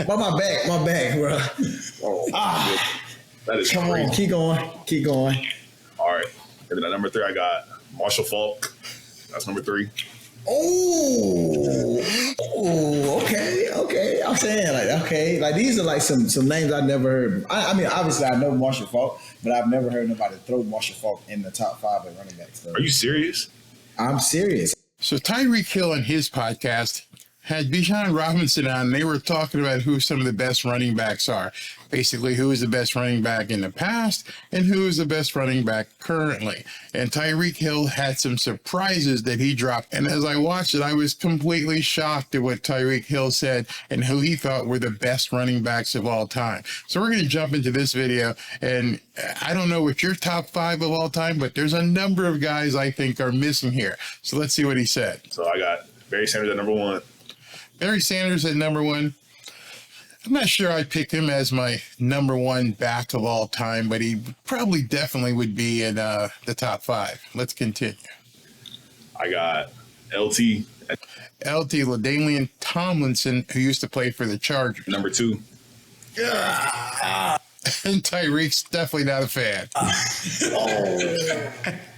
But my back, bro. That is Come crazy. on, keep going. All right. And then at number 3, I got Marshall Faulk. That's number 3. Oh, okay. I'm saying like these are like some names I've never heard. I mean, obviously I know Marshall Faulk, but I've never heard nobody throw Marshall Faulk in the top 5 at running backs. Are you serious? I'm serious. So Tyreek Hill on his podcast had Bijan Robinson on, and they were talking about who some of the best running backs are. Basically, who is the best running back in the past and who is the best running back currently. And Tyreek Hill had some surprises that he dropped. And as I watched it, I was completely shocked at what Tyreek Hill said and who he thought were the best running backs of all time. So we're going to jump into this video. And I don't know what your top 5 of all time, but there's a number of guys I think are missing here. So let's see what he said. So I got Barry Sanders at number 1. Barry Sanders at number 1. I'm not sure I'd pick him as my number 1 back of all time, but he probably definitely would be in the top 5. Let's continue. I got LT. LT, LaDainian Tomlinson, who used to play for the Chargers. Number 2. And Tyreek's definitely not a fan.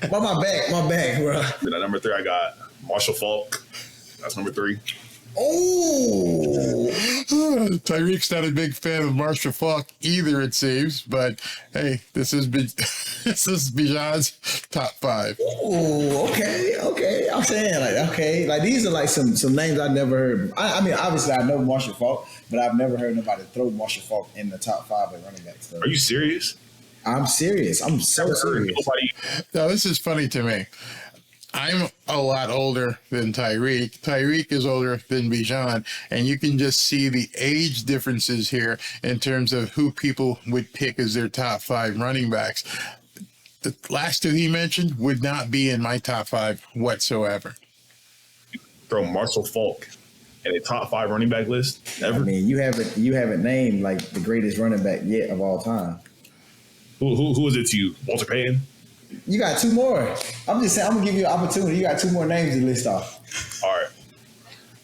But my back, bro. Then at number 3, I got Marshall Faulk. That's number 3. Oh, Tyreek's not a big fan of Marshall Faulk either, it seems. But hey, this is Bijan's top 5. oh, okay. I'm saying like these are like some names I've never heard. I mean, obviously I know Marshall Faulk, but I've never heard nobody throw Marshall Faulk in the top 5 at running backs. Are you serious? I'm serious. I'm so serious. Now, this is funny to me. I'm a lot older than Tyreek. Tyreek is older than Bijan, and you can just see the age differences here in terms of who people would pick as their top 5 running backs. The last 2 he mentioned would not be in my top 5 whatsoever. Throw Marshall Faulk in a top 5 running back list ever? I mean, you haven't named like the greatest running back yet of all time. Who is it to you? Walter Payton? You got 2 more. I'm just saying, I'm gonna give you an opportunity. You got 2 more names to list off. All right.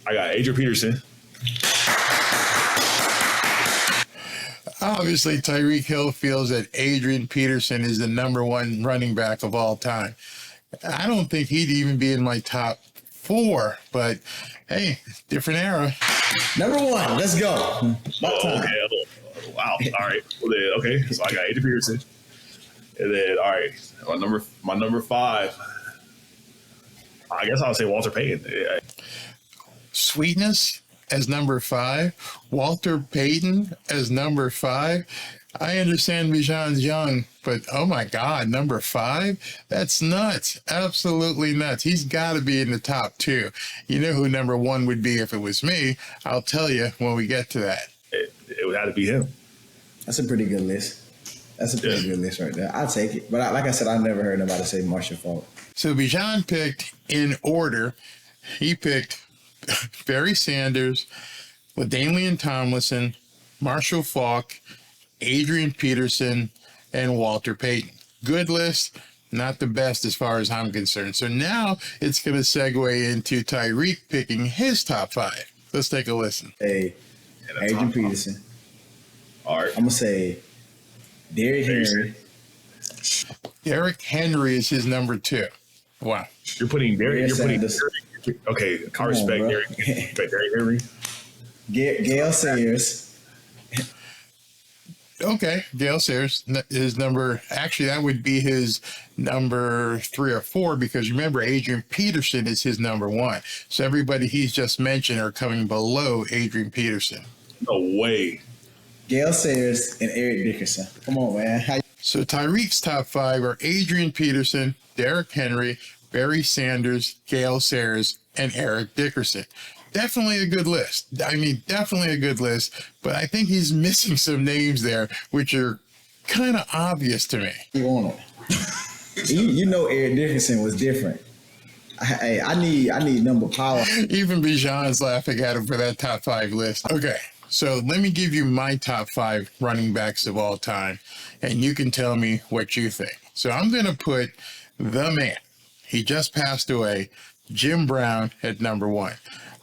I got Adrian Peterson. Obviously, Tyreek Hill feels that Adrian Peterson is the number 1 running back of all time. I don't think he'd even be in my top 4, but hey, different era. Number 1, let's go. Okay. Wow. All right. Well, then, okay. So I got Adrian Peterson. And then, all right, my number 5, I guess I'll say Walter Payton. Yeah. Sweetness as number 5, Walter Payton as number 5. I understand Bijan's young, but oh my God, number 5? That's nuts. Absolutely nuts. He's got to be in the top 2. You know who number 1 would be if it was me. I'll tell you when we get to that. It would have to be him. That's a pretty good list. That's a pretty good list right there. I'll take it. But like I said, I've never heard nobody say Marshall Faulk. So Bijan picked in order. He picked Barry Sanders, LaDainian Tomlinson, Marshall Faulk, Adrian Peterson, and Walter Payton. Good list, not the best as far as I'm concerned. So now it's going to segue into Tyreek picking his top 5. Let's take a listen. Hey, Adrian Peterson. All right. I'm going to say Derrick Henry. Derrick Henry is his number 2. Wow. You're putting Derrick. Okay, I respect on, Derrick. Derrick Henry. Gale Sayers. Okay, Gale Sayers is number. Actually, that would be his number 3 or 4 because remember, Adrian Peterson is his number 1. So everybody he's just mentioned are coming below Adrian Peterson. No way. Gale Sayers and Eric Dickerson. Come on, man. So Tyreek's top 5 are Adrian Peterson, Derrick Henry, Barry Sanders, Gale Sayers, and Eric Dickerson. Definitely a good list. I mean, definitely a good list, but I think he's missing some names there, which are kind of obvious to me. You know Eric Dickerson was different. I need number power. Even Bijan's laughing at him for that top 5 list. Okay. So let me give you my top 5 running backs of all time, and you can tell me what you think. So I'm going to put the man. He just passed away, Jim Brown, at number 1.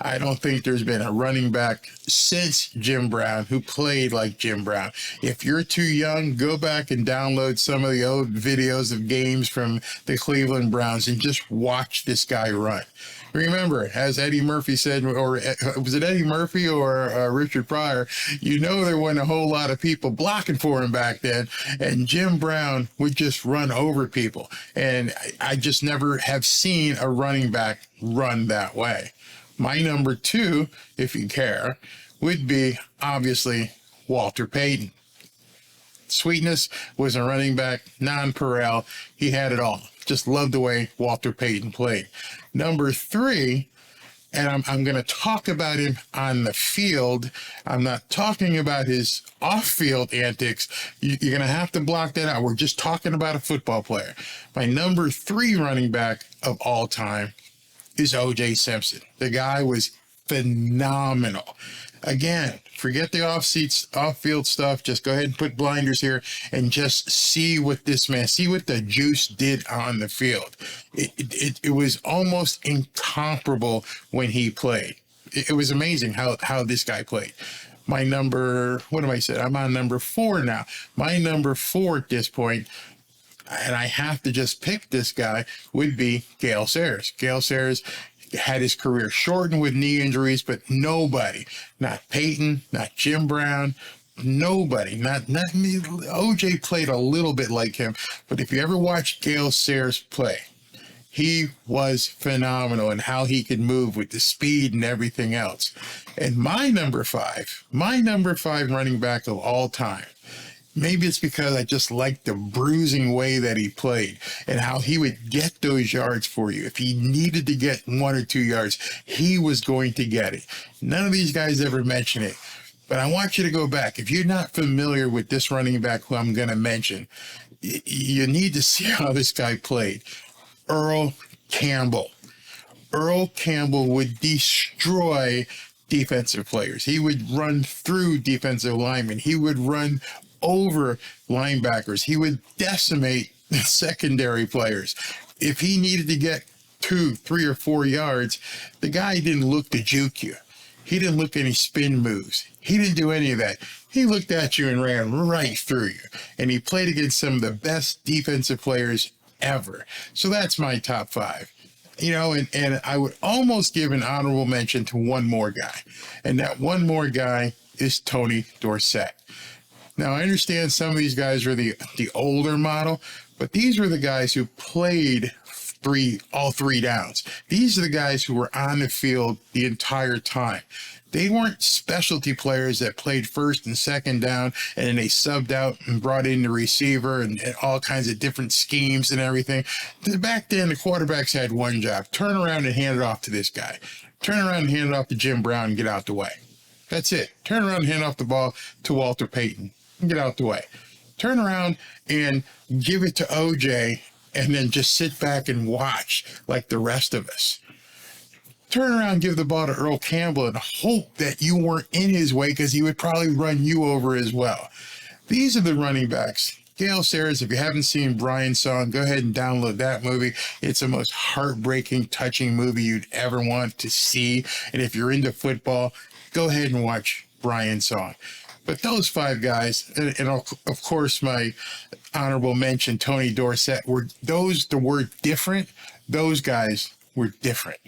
I don't think there's been a running back since Jim Brown who played like Jim Brown. If you're too young, go back and download some of the old videos of games from the Cleveland Browns and just watch this guy run. Remember, as Eddie Murphy said, or was it Eddie Murphy or Richard Pryor, there weren't a whole lot of people blocking for him back then, and Jim Brown would just run over people. And I just never have seen a running back run that way. My number 2, if you care, would be obviously Walter Payton. Sweetness was a running back, non-Perel. He had it all. Just loved the way Walter Payton played. Number 3, and I'm going to talk about him on the field. I'm not talking about his off-field antics. You're going to have to block that out. We're just talking about a football player. My number 3 running back of all time is O.J. Simpson. The guy was phenomenal. Again, forget the off-field stuff. Just go ahead and put blinders here and just see what the juice did on the field. It was almost incomparable when he played. It was amazing how this guy played. My number, what am I saying? I'm on number 4 now. My number 4 at this point, and I have to just pick this guy, would be Gale Sayers. Gale Sayers had his career shortened with knee injuries, but nobody, not Peyton, not Jim Brown, nobody, not me. OJ played a little bit like him, but if you ever watched Gale Sayers play, he was phenomenal in how he could move with the speed and everything else. And my number 5 running back of all time, maybe it's because I just liked the bruising way that he played and how he would get those yards for you. If he needed to get 1 or 2 yards, he was going to get it. None of these guys ever mention it, but I want you to go back. If you're not familiar with this running back who I'm going to mention, you need to see how this guy played. Earl Campbell. Earl Campbell would destroy defensive players. He would run through defensive linemen. He would run over linebackers. He would decimate secondary players. If he needed to get 2, 3, or 4 yards, the guy didn't look to juke you. He didn't look any spin moves. He didn't do any of that. He looked at you and ran right through you. And he played against some of the best defensive players ever. So that's my top 5. And I would almost give an honorable mention to one more guy. And that one more guy is Tony Dorsett. Now, I understand some of these guys are the older model, but these were the guys who played all 3 downs. These are the guys who were on the field the entire time. They weren't specialty players that played first and second down and then they subbed out and brought in the receiver and all kinds of different schemes and everything. Back then, the quarterbacks had one job: turn around and hand it off to this guy. Turn around and hand it off to Jim Brown and get out the way. That's it. Turn around and hand off the ball to Walter Payton and get out the way. Turn around and give it to OJ and then just sit back and watch like the rest of us. Turn around and give the ball to Earl Campbell and hope that you weren't in his way because he would probably run you over as well. These are the running backs. Gale Sayers, if you haven't seen Brian's Song, go ahead and download that movie. It's the most heartbreaking, touching movie you'd ever want to see. And if you're into football, go ahead and watch Brian's Song. But those 5 guys, and of course my honorable mention, Tony Dorsett, the word different, those guys were different.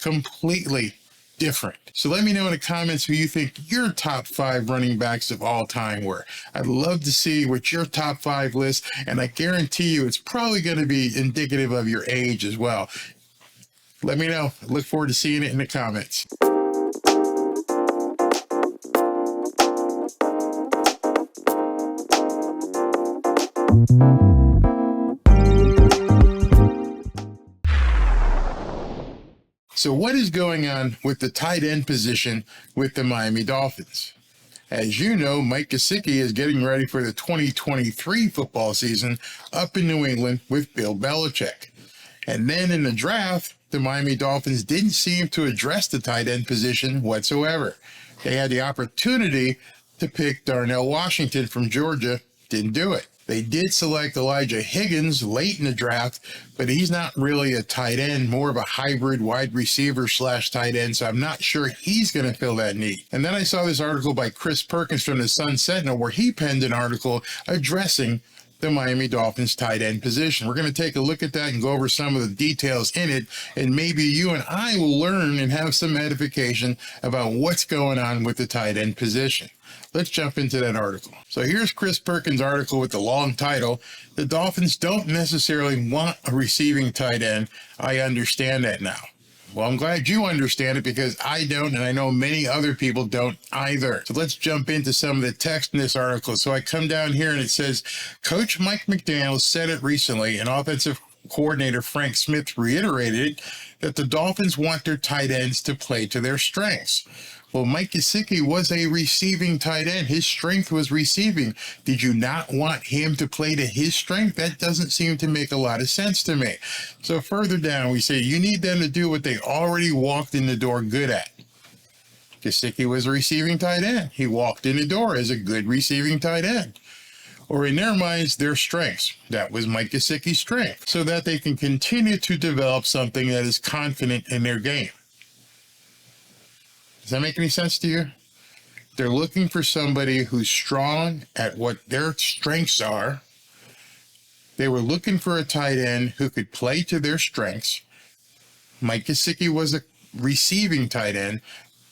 Completely different. So let me know in the comments who you think your top 5 running backs of all time were. I'd love to see what your top 5 list, and I guarantee you it's probably going to be indicative of your age as well. Let me know. I look forward to seeing it in the comments. So what is going on with the tight end position with the Miami Dolphins? As you know, Mike Gesicki is getting ready for the 2023 football season up in New England with Bill Belichick. And then in the draft, the Miami Dolphins didn't seem to address the tight end position whatsoever. They had the opportunity to pick Darnell Washington from Georgia, didn't do it. They did select Elijah Higgins late in the draft, but he's not really a tight end, more of a hybrid wide receiver / tight end, so I'm not sure he's going to fill that need. And then I saw this article by Chris Perkins from the Sun Sentinel where he penned an article addressing the Miami Dolphins tight end position. We're going to take a look at that and go over some of the details in it, and maybe you and I will learn and have some edification about what's going on with the tight end position. Let's jump into that article. So here's Chris Perkins' article with the long title, "The Dolphins Don't Necessarily Want a Receiving Tight End. I Understand That Now." Well, I'm glad you understand it because I don't, and I know many other people don't either. So let's jump into some of the text in this article. So I come down here and it says, Coach Mike McDaniel said it recently, and offensive coordinator Frank Smith reiterated that the Dolphins want their tight ends to play to their strengths. Well, Mike Gesicki was a receiving tight end. His strength was receiving. Did you not want him to play to his strength? That doesn't seem to make a lot of sense to me. So further down, we say you need them to do what they already walked in the door good at. Gesicki was a receiving tight end. He walked in the door as a good receiving tight end. Or in their minds, their strengths. That was Mike Gesicki's strength. So that they can continue to develop something that is confident in their game. Does that make any sense to you? They're looking for somebody who's strong at what their strengths are. They were looking for a tight end who could play to their strengths. Mike Gesicki was a receiving tight end,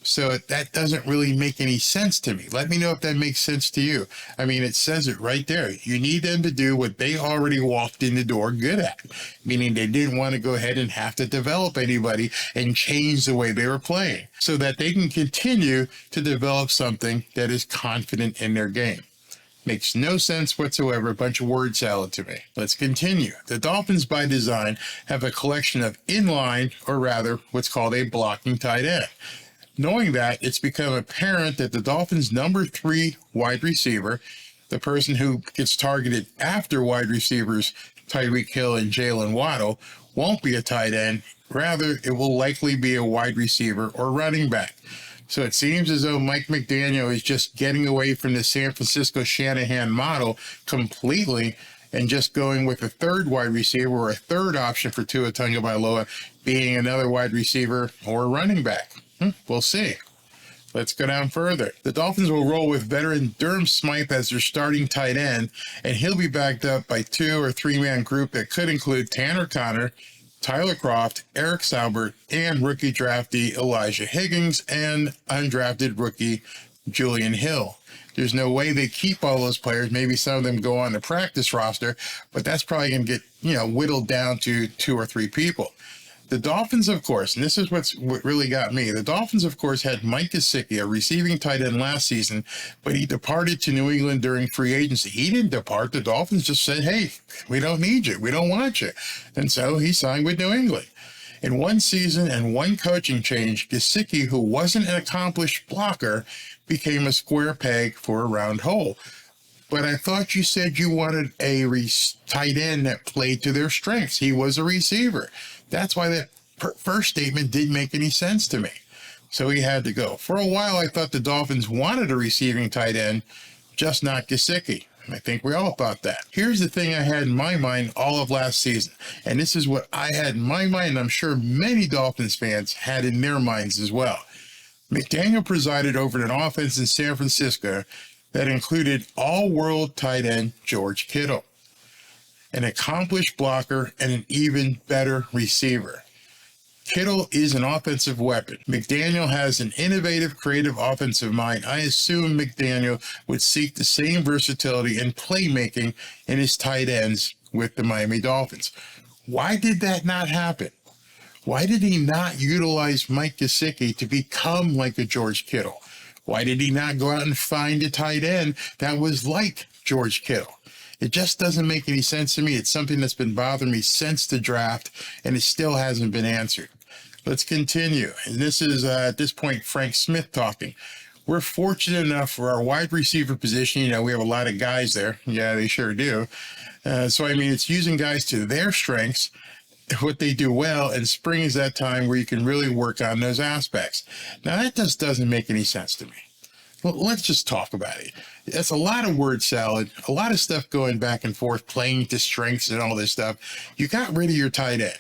so that doesn't really make any sense to me. Let me know if that makes sense to you. I mean, it says it right there. You need them to do what they already walked in the door good at, meaning they didn't want to go ahead and have to develop anybody and change the way they were playing so that they can continue to develop something that is confident in their game. Makes no sense whatsoever, a bunch of word salad to me. Let's continue. The Dolphins, by design, have a collection of inline, or rather, what's called a blocking tight end. Knowing that, it's become apparent that the Dolphins' number 3 wide receiver, the person who gets targeted after wide receivers Tyreek Hill and Jalen Waddle, won't be a tight end. Rather, it will likely be a wide receiver or running back. So it seems as though Mike McDaniel is just getting away from the San Francisco Shanahan model completely and just going with a third wide receiver or a third option for Tua Tagovailoa being another wide receiver or a running back. We'll see. Let's go down further. The Dolphins will roll with veteran Durham Smythe as their starting tight end, and he'll be backed up by 2 or 3-man group that could include Tanner Connor, Tyler Kroft, Eric Saubert, and rookie draftee Elijah Higgins and undrafted rookie Julian Hill. There's no way they keep all those players. Maybe some of them go on the practice roster, but that's probably going to get, whittled down to 2 or 3 people. The Dolphins, of course, and this is what really got me. The Dolphins, of course, had Mike Gesicki, a receiving tight end last season, but he departed to New England during free agency. He didn't depart. The Dolphins just said, hey, we don't need you. We don't want you. And so he signed with New England. In one season and one coaching change, Gesicki, who wasn't an accomplished blocker, became a square peg for a round hole. But I thought you said you wanted a tight end that played to their strengths. He was a receiver. That's why that first statement didn't make any sense to me. So he had to go. For a while, I thought the Dolphins wanted a receiving tight end, just not Gesicki. I think we all thought that. Here's the thing I had in my mind all of last season, and this is what I had in my mind, and I'm sure many Dolphins fans had in their minds as well. McDaniel presided over an offense in San Francisco that included all-world tight end George Kittle, an accomplished blocker, and an even better receiver. Kittle is an offensive weapon. McDaniel has an innovative, creative offensive mind. I assume McDaniel would seek the same versatility and playmaking in his tight ends with the Miami Dolphins. Why did that not happen? Why did he not utilize Mike Gesicki to become like a George Kittle? Why did he not go out and find a tight end that was like George Kittle? It just doesn't make any sense to me. It's something that's been bothering me since the draft, and it still hasn't been answered. Let's continue. And this is, at this point, Frank Smith talking. We're fortunate enough for our wide receiver position. We have a lot of guys there. Yeah, they sure do. So, it's using guys to their strengths, what they do well, and spring is that time where you can really work on those aspects. Now, that just doesn't make any sense to me. Well, let's just talk about it. That's a lot of word salad, a lot of stuff going back and forth, playing to strengths and all this stuff. You got rid of your tight end.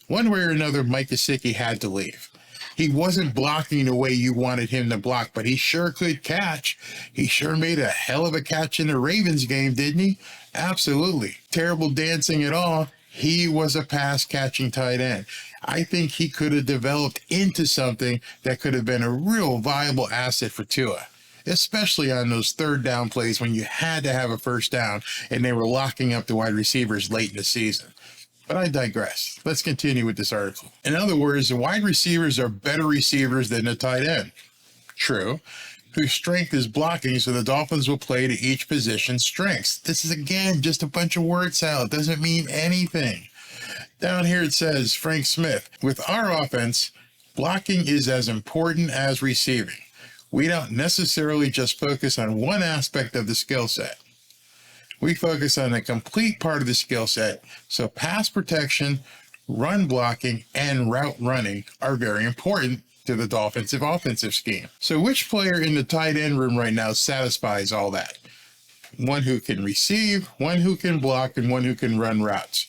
One way or another, Mike Gesicki had to leave. He wasn't blocking the way you wanted him to block, but he sure could catch. He sure made a hell of a catch in the Ravens game, didn't he? Absolutely. Terrible dancing at all. He was a pass-catching tight end. I think he could have developed into something that could have been a real viable asset for Tua, especially on those third down plays when you had to have a first down and they were locking up the wide receivers late in the season. But I digress. Let's continue with this article. In other words, the wide receivers are better receivers than the tight end. True. Whose strength is blocking, so the Dolphins will play to each position's strengths. This is, again, just a bunch of word salad. Doesn't mean anything. Down here it says, Frank Smith, with our offense, blocking is as important as receiving. We don't necessarily just focus on one aspect of the skill set. We focus on a complete part of the skill set, so pass protection, run blocking, and route running are very important to the Dolphins' offensive scheme. So which player in the tight end room right now satisfies all that? One who can receive, one who can block, and one who can run routes.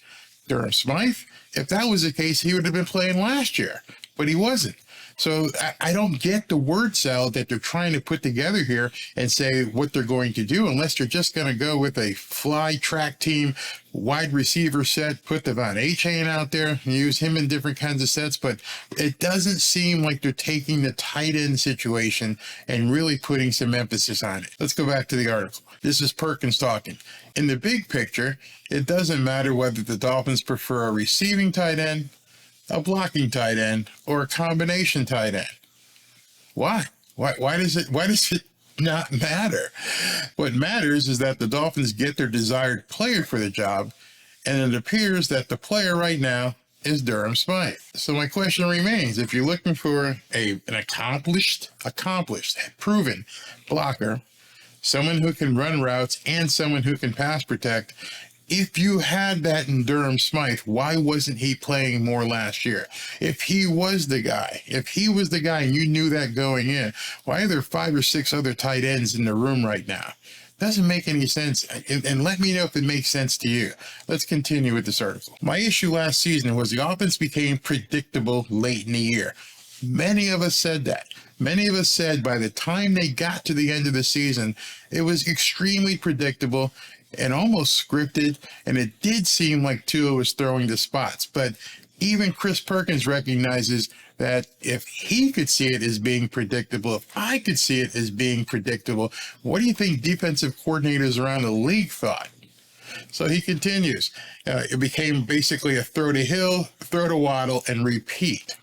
Durham Smythe? If that was the case, he would have been playing last year, but he wasn't. So I don't get the word salad that they're trying to put together here and say what they're going to do, unless they're just going to go with a fly track team wide receiver set, put the Von A-Chain out there and use him in different kinds of sets. But it doesn't seem like they're taking the tight end situation and really putting some emphasis on it. Let's go back to the article. This is Perkins talking. In the big picture, it doesn't matter whether the Dolphins prefer a receiving tight end, a blocking tight end, or a combination tight end. Why? Why does it not matter? What matters is that the Dolphins get their desired player for the job, and it appears that the player right now is Durham Smythe. So my question remains, if you're looking for an accomplished, proven blocker, someone who can run routes, and someone who can pass protect, if you had that in Durham Smythe, why wasn't he playing more last year? If he was the guy and you knew that going in, why are there 5 or 6 other tight ends in the room right now? Doesn't make any sense. And let me know if it makes sense to you. Let's continue with this article. My issue last season was the offense became predictable late in the year. Many of us said that. Many of us said by the time they got to the end of the season, it was extremely predictable and almost scripted, and it did seem like Tua was throwing the spots. But even Chris Perkins recognizes that if he could see it as being predictable, if I could see it as being predictable, what do you think defensive coordinators around the league thought? So he continues. It became basically a throw to Hill, throw to Waddle, and repeat.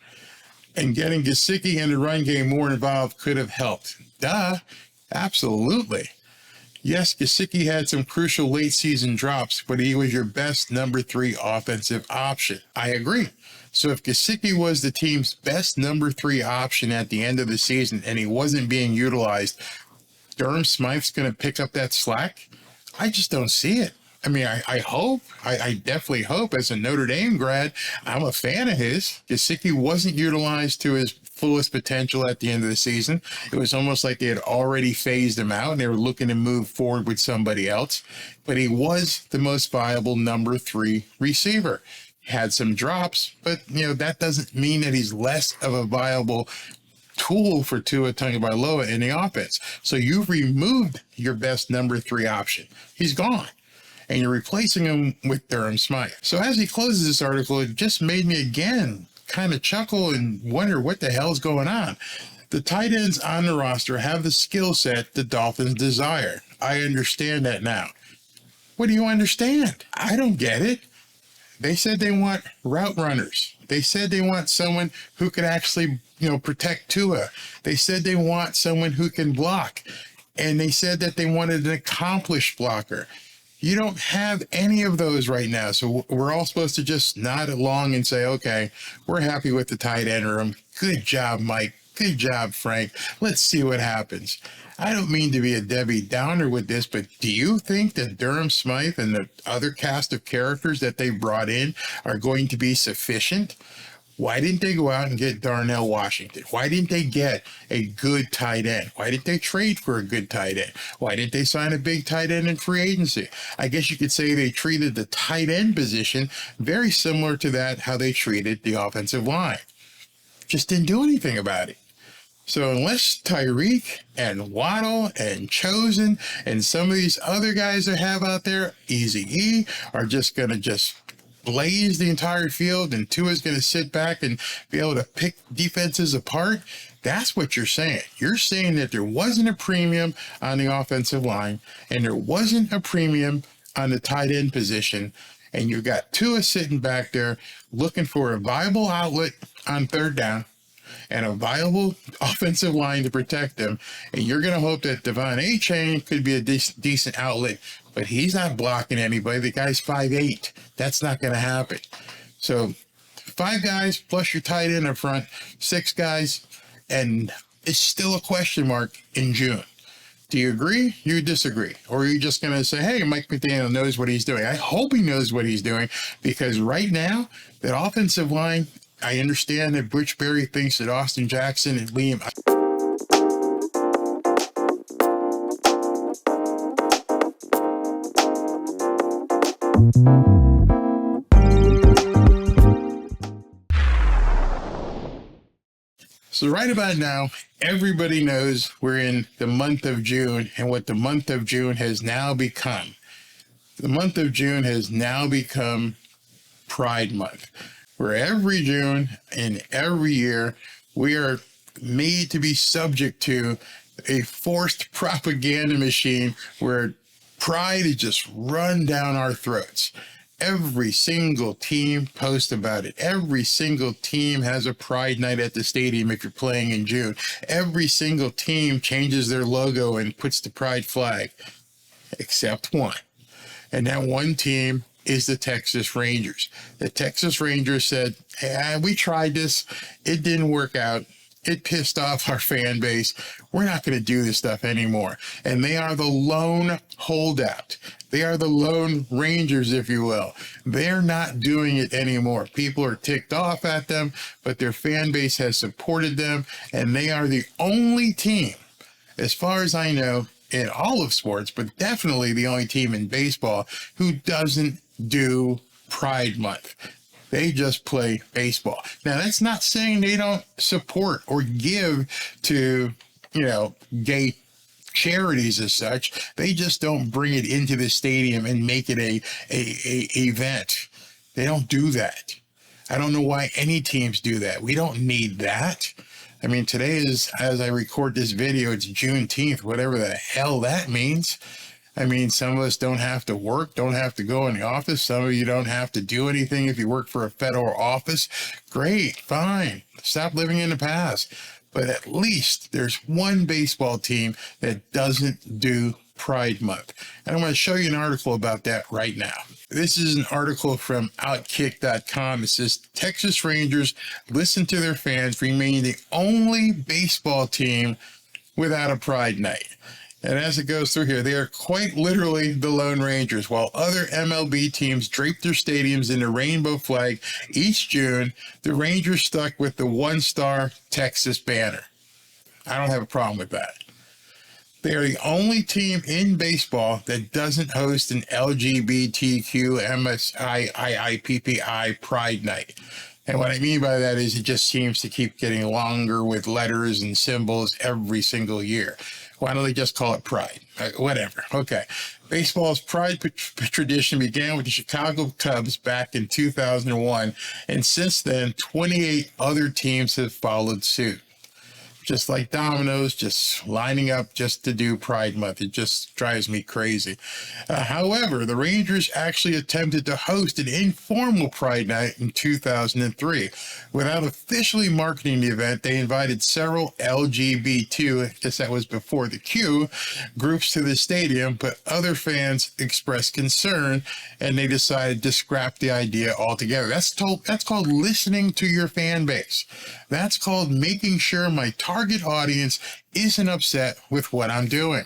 And getting Gesicki and the run game more involved could have helped. Duh, absolutely. Yes, Gesicki had some crucial late season drops, but he was your best number 3 offensive option. I agree. So if Gesicki was the team's best number 3 option at the end of the season and he wasn't being utilized, Durham Smythe's going to pick up that slack? I just don't see it. I mean, I hope, I definitely hope as a Notre Dame grad, I'm a fan of his. Gesicki wasn't utilized to his fullest potential at the end of the season. It was almost like they had already phased him out and they were looking to move forward with somebody else. But he was the most viable number 3 receiver. Had some drops, but that doesn't mean that he's less of a viable tool for Tua Tagovailoa in the offense. So you've removed your best number 3 option. He's gone. And you're replacing him with Durham Smythe. So as he closes this article, it just made me again kind of chuckle and wonder what the hell's going on. The tight ends on the roster have the skill set the Dolphins desire. I understand that now. What do you understand? I don't get it. They said they want route runners. They said they want someone who could actually, protect Tua. They said they want someone who can block. And they said that they wanted an accomplished blocker. You don't have any of those right now. So we're all supposed to just nod along and say, okay, we're happy with the tight end room. Good job, Mike. Good job, Frank. Let's see what happens. I don't mean to be a Debbie Downer with this, but do you think that Durham Smythe and the other cast of characters that they brought in are going to be sufficient? Why didn't they go out and get Darnell Washington? Why didn't they get a good tight end? Why didn't they trade for a good tight end? Why didn't they sign a big tight end in free agency? I guess you could say they treated the tight end position very similar to that, how they treated the offensive line. Just didn't do anything about it. So unless Tyreek and Waddle and Chosen and some of these other guys they have out there, Easy E, are just going to just blaze the entire field and Tua's going to sit back and be able to pick defenses apart, that's what you're saying. You're saying that there wasn't a premium on the offensive line and there wasn't a premium on the tight end position, and you got Tua sitting back there looking for a viable outlet on third down and a viable offensive line to protect them, and you're going to hope that Devon A-Chain could be a decent outlet, but he's not blocking anybody. The guy's 5'8". That's not going to happen. So 5 guys plus your tight end up front, 6 guys, and it's still a question mark in June. Do you agree? You disagree? Or are you just going to say, hey, Mike McDaniel knows what he's doing? I hope he knows what he's doing, because right now, that offensive line, I understand that Butch Berry thinks that Austin Jackson and Liam... So right about now, everybody knows we're in the month of June and what the month of June has now become. The month of June has now become Pride Month, where every June and every year we are made to be subject to a forced propaganda machine where pride is just run down our throats. Every single team posts about it. Every single team has a pride night at the stadium if you're playing in June. Every single team changes their logo and puts the pride flag, except one. And that one team is the Texas Rangers. The Texas Rangers said, hey, we tried this. It didn't work out. It pissed off our fan base. We're not going to do this stuff anymore. And they are the lone holdout. They are the lone Rangers, if you will. They're not doing it anymore. People are ticked off at them, but their fan base has supported them. And they are the only team, as far as I know, in all of sports, but definitely the only team in baseball who doesn't do Pride Month. They just play baseball. Now, that's not saying they don't support or give to, gay charities as such. They just don't bring it into the stadium and make it a event. They don't do that. I don't know why any teams do that. We don't need that. I mean, today is, as I record this video, it's Juneteenth, whatever the hell that means. I mean, some of us don't have to work, don't have to go in the office. Some of you don't have to do anything if you work for a federal office. Great, fine. Stop living in the past. But at least there's one baseball team that doesn't do Pride Month. And I'm going to show you an article about that right now. This is an article from Outkick.com. It says, Texas Rangers listen to their fans, remain the only baseball team without a Pride Night. And as it goes through here, they are quite literally the Lone Rangers. While other MLB teams drape their stadiums in the rainbow flag each June, the Rangers stuck with the one-star Texas banner. I don't have a problem with that. They are the only team in baseball that doesn't host an LGBTQ MSIIPPI Pride Night. And what I mean by that is it just seems to keep getting longer with letters and symbols every single year. Why don't they just call it Pride? Whatever. Okay. Baseball's Pride tradition began with the Chicago Cubs back in 2001. And since then, 28 other teams have followed suit. Just like dominoes, just lining up just to do Pride Month. It just drives me crazy. However, the Rangers actually attempted to host an informal Pride Night in 2003. Without officially marketing the event, they invited several LGBT, I guess that was before the Q, groups to the stadium, but other fans expressed concern, and they decided to scrap the idea altogether. That's called listening to your fan base. That's called making sure my target audience isn't upset with what I'm doing.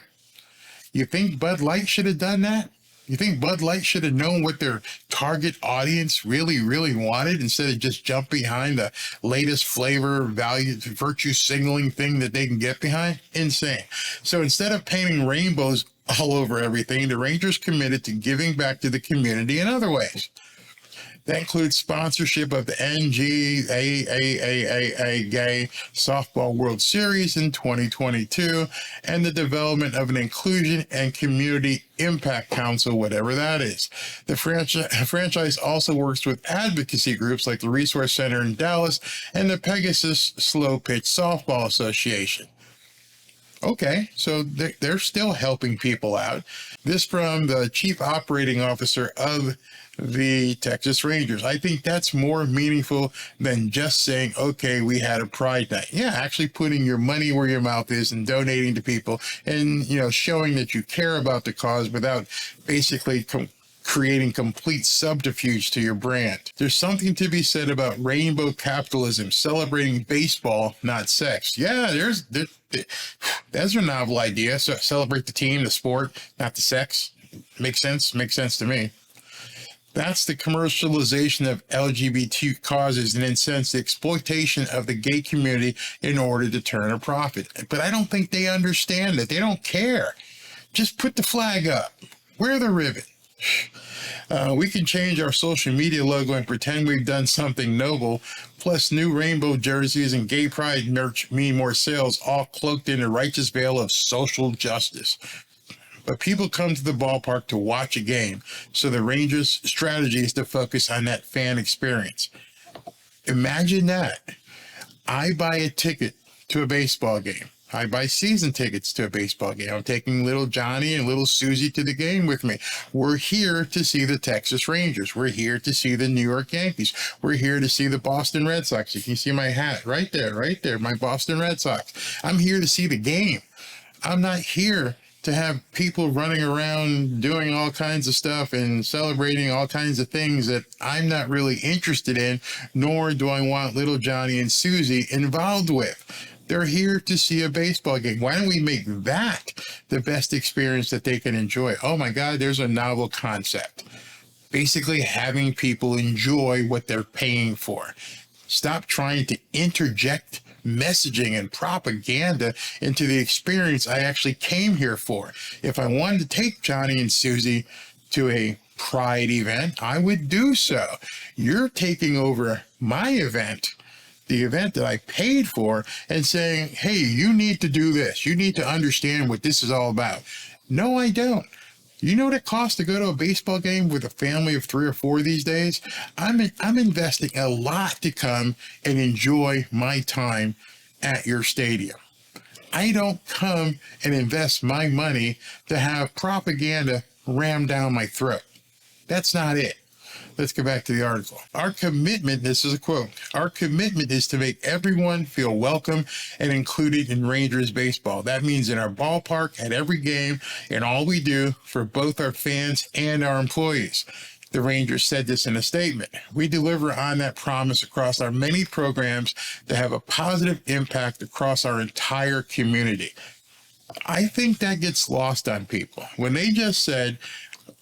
You think Bud Light should have done that? You think Bud Light should have known what their target audience really, really wanted instead of just jump behind the latest flavor, value, virtue signaling thing that they can get behind? Insane. So instead of painting rainbows all over everything, the Rangers committed to giving back to the community in other ways. That includes sponsorship of the NGAAAA Gay Softball World Series in 2022 and the development of an Inclusion and Community Impact Council, whatever that is. The franchise also works with advocacy groups like the Resource Center in Dallas and the Pegasus Slow Pitch Softball Association. Okay, so they're still helping people out. This from the Chief Operating Officer of the Texas Rangers. I think that's more meaningful than just saying, okay, we had a Pride Night. Yeah, actually putting your money where your mouth is and donating to people and, showing that you care about the cause without basically creating complete subterfuge to your brand. There's something to be said about rainbow capitalism, celebrating baseball, not sex. Yeah, that's a novel idea. So celebrate the team, the sport, not the sex. Makes sense to me. That's the commercialization of LGBT causes and, in a sense, the exploitation of the gay community in order to turn a profit. But I don't think they understand it. They don't care. Just put the flag up. Wear the ribbon. We can change our social media logo and pretend we've done something noble. Plus, new rainbow jerseys and gay pride merch mean more sales, all cloaked in a righteous veil of social justice. But people come to the ballpark to watch a game, so the Rangers' strategy is to focus on that fan experience. Imagine that. I buy a ticket to a baseball game. I buy season tickets to a baseball game. I'm taking little Johnny and little Susie to the game with me. We're here to see the Texas Rangers. We're here to see the New York Yankees. We're here to see the Boston Red Sox. You can see my hat right there, my Boston Red Sox. I'm here to see the game. I'm not here to have people running around doing all kinds of stuff and celebrating all kinds of things that I'm not really interested in, nor do I want little Johnny and Susie involved with. They're here to see a baseball game. Why don't we make that the best experience that they can enjoy? Oh my God, there's a novel concept. Basically having people enjoy what they're paying for. Stop trying to interject messaging and propaganda into the experience I actually came here for. If I wanted to take Johnny and Susie to a Pride event, I would do so. You're taking over my event, the event that I paid for, and saying, hey, you need to do this. You need to understand what this is all about. No, I don't. You know what it costs to go to a baseball game with a family of 3 or 4 these days? I'm investing a lot to come and enjoy my time at your stadium. I don't come and invest my money to have propaganda rammed down my throat. That's not it. Let's go back to the article. Our commitment, this is a quote, our commitment is to make everyone feel welcome and included in Rangers baseball. That means in our ballpark, at every game, and all we do for both our fans and our employees. The Rangers said this in a statement. We deliver on that promise across our many programs that have a positive impact across our entire community. I think that gets lost on people. When they just said,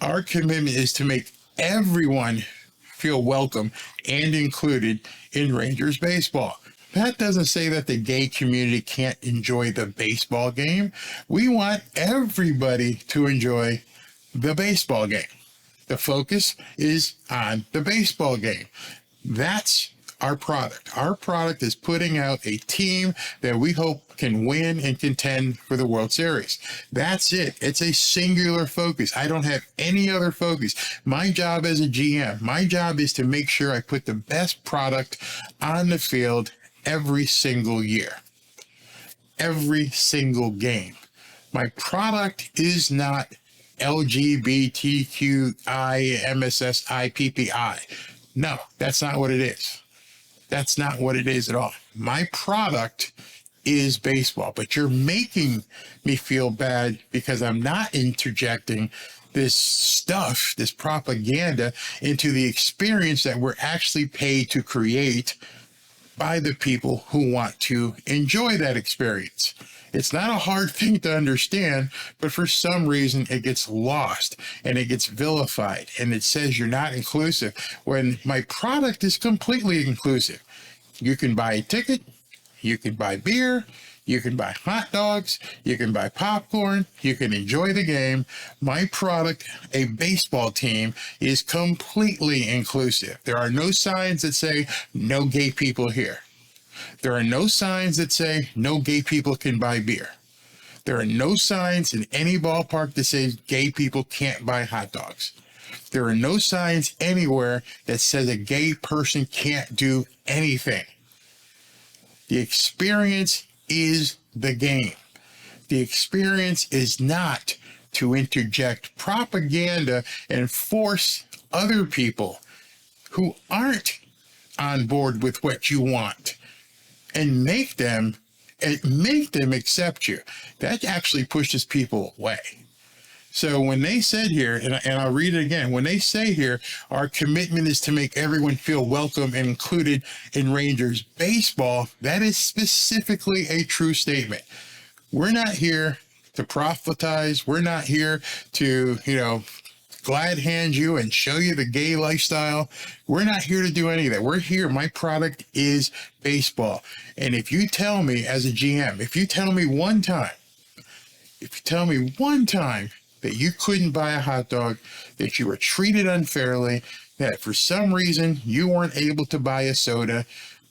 our commitment is to make everyone feel welcome and included in Rangers baseball. That doesn't say that the gay community can't enjoy the baseball game. We want everybody to enjoy the baseball game. The focus is on the baseball game. That's our product. Our product is putting out a team that we hope can win and contend for the World Series. That's it. It's a singular focus. I don't have any other focus. My job as a GM, my job is to make sure I put the best product on the field every single year, every single game. My product is not LGBTQI, MSSIPPI. No, that's not what it is. That's not what it is at all. My product is baseball, but you're making me feel bad because I'm not interjecting this stuff, this propaganda into the experience that we're actually paid to create by the people who want to enjoy that experience. It's not a hard thing to understand, but for some reason it gets lost and it gets vilified and it says you're not inclusive when my product is completely inclusive. You can buy a ticket, you can buy beer, you can buy hot dogs, you can buy popcorn, you can enjoy the game. My product, a baseball team, is completely inclusive. There are no signs that say no gay people here. There are no signs that say no gay people can buy beer. There are no signs in any ballpark that says gay people can't buy hot dogs. There are no signs anywhere that says a gay person can't do anything. The experience is the game. The experience is not to interject propaganda and force other people who aren't on board with what you want and make them accept you. That actually pushes people away. So when they said here, and I'll read it again, when they say here, our commitment is to make everyone feel welcome and included in Rangers baseball, that is specifically a true statement. We're not here to proselytize. We're not here to, glad hand you and show you the gay lifestyle. We're not here to do any of that. We're here. My product is baseball. And if you tell me as a GM, if you tell me one time that you couldn't buy a hot dog, that you were treated unfairly, that for some reason you weren't able to buy a soda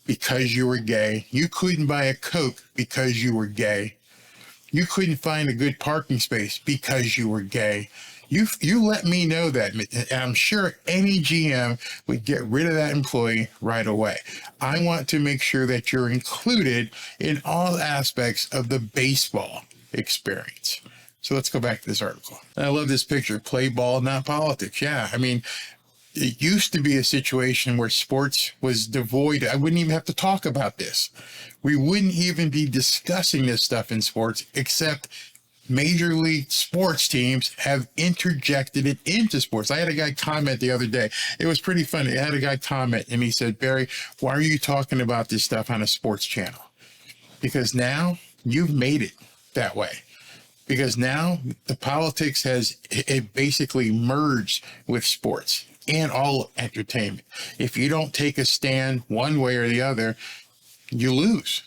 because you were gay, you couldn't buy a Coke because you were gay, you couldn't find a good parking space because you were gay, you let me know that, and I'm sure any GM would get rid of that employee right away. I want to make sure that you're included in all aspects of the baseball experience. So let's go back to this article. I love this picture. Play ball, not politics. Yeah, I mean, it used to be a situation where sports was devoid. I wouldn't even have to talk about this. We wouldn't even be discussing this stuff in sports, except major league sports teams have interjected it into sports. I had a guy comment the other day. It was pretty funny. I had a guy comment and he said, Barry, why are you talking about this stuff on a sports channel? Because now you've made it that way. Because now the politics has it basically merged with sports and all entertainment. If you don't take a stand one way or the other, you lose.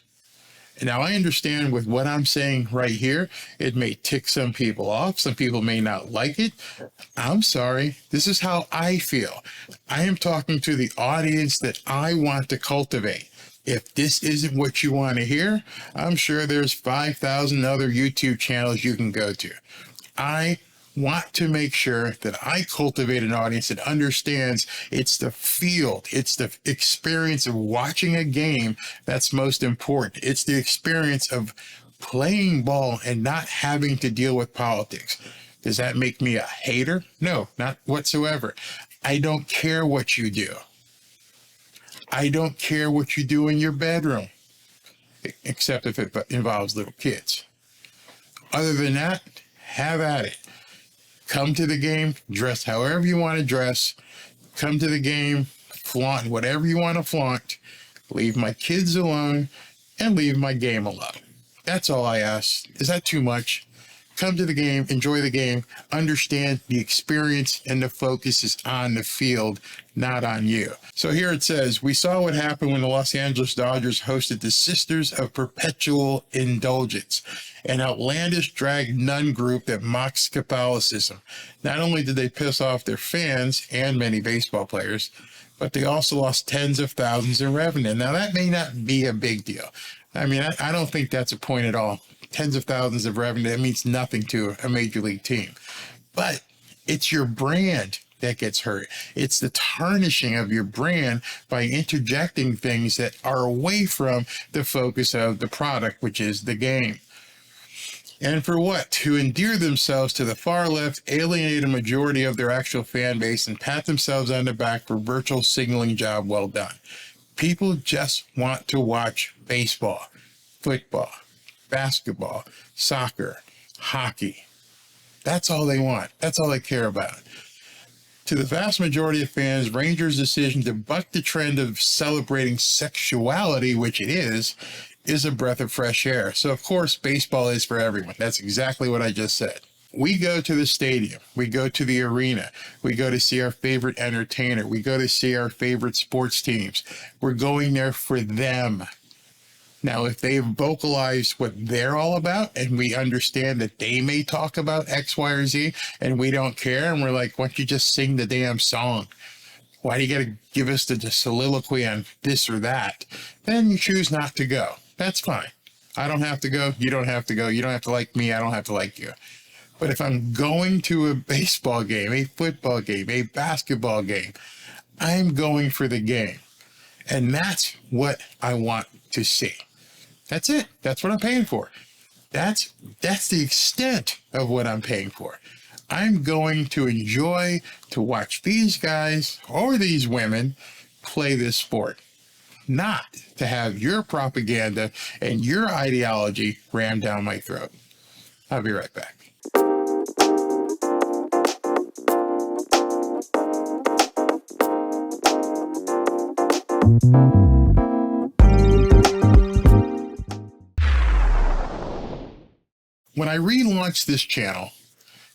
Now, I understand with what I'm saying right here, it may tick some people off. Some people may not like it. I'm sorry. This is how I feel. I am talking to the audience that I want to cultivate. If this isn't what you want to hear, I'm sure there's 5,000 other YouTube channels you can go to. I want to make sure that I cultivate an audience that understands it's the field, it's the experience of watching a game that's most important. It's the experience of playing ball and not having to deal with politics. Does that make me a hater? No, not whatsoever. I don't care what you do. I don't care what you do in your bedroom, except if it involves little kids. Other than that, have at it. Come to the game, dress however you want to dress. Come to the game, flaunt whatever you want to flaunt. Leave my kids alone and leave my game alone. That's all I ask. Is that too much? Come to the game, enjoy the game, understand the experience, and the focus is on the field, not on you. So here it says, we saw what happened when the Los Angeles Dodgers hosted the Sisters of Perpetual Indulgence, an outlandish drag nun group that mocks Catholicism. Not only did they piss off their fans and many baseball players, but they also lost tens of thousands in revenue. Now, that may not be a big deal. I mean, I don't think that's a point at all. Tens of thousands of revenue, that means nothing to a major league team. But it's your brand that gets hurt. It's the tarnishing of your brand by interjecting things that are away from the focus of the product, which is the game. And for what? To endear themselves to the far left, alienate a majority of their actual fan base, and pat themselves on the back for virtual signaling job well done. People just want to watch baseball, football, basketball, soccer, hockey. That's all they want. That's all they care about. To the vast majority of fans, Rangers' decision to buck the trend of celebrating sexuality, which it is is a breath of fresh air. So, of course, baseball is for everyone. That's exactly what I just said. We go to the stadium. We go to the arena. We go to see our favorite entertainer. We go to see our favorite sports teams. We're going there for them. Now, if they've vocalized what they're all about and we understand that they may talk about X, Y, or Z and we don't care and we're like, why don't you just sing the damn song? Why do you got to give us the soliloquy on this or that? Then you choose not to go. That's fine. I don't have to go. You don't have to go. You don't have to like me. I don't have to like you. But if I'm going to a baseball game, a football game, a basketball game, I'm going for the game. And that's what I want to see. That's it. That's what I'm paying for. That's the extent of what I'm paying for. I'm going to enjoy to watch these guys or these women play this sport, not to have your propaganda and your ideology rammed down my throat. I'll be right back. When I relaunched this channel,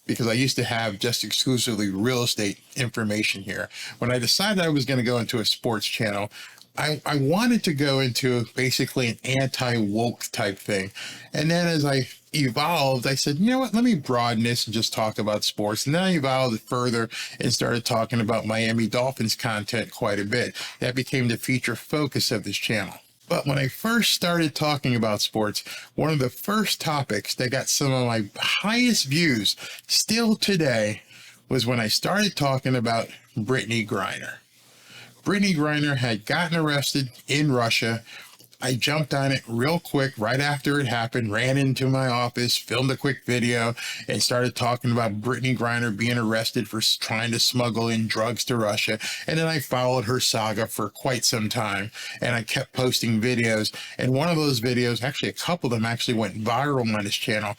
because I used to have just exclusively real estate information here, when I decided I was going to go into a sports channel, I wanted to go into basically an anti-woke type thing. And then as I evolved, I said, you know what, let me broaden this and just talk about sports. And then I evolved further and started talking about Miami Dolphins content quite a bit. That became the feature focus of this channel. But when I first started talking about sports, one of the first topics that got some of my highest views still today was when I started talking about Brittney Griner. Brittney Griner had gotten arrested in Russia. I jumped on it real quick right after it happened, ran into my office, filmed a quick video, and started talking about Brittney Griner being arrested for trying to smuggle in drugs to Russia. And then I followed her saga for quite some time, and I kept posting videos. And one of those videos, actually a couple of them actually went viral on this channel.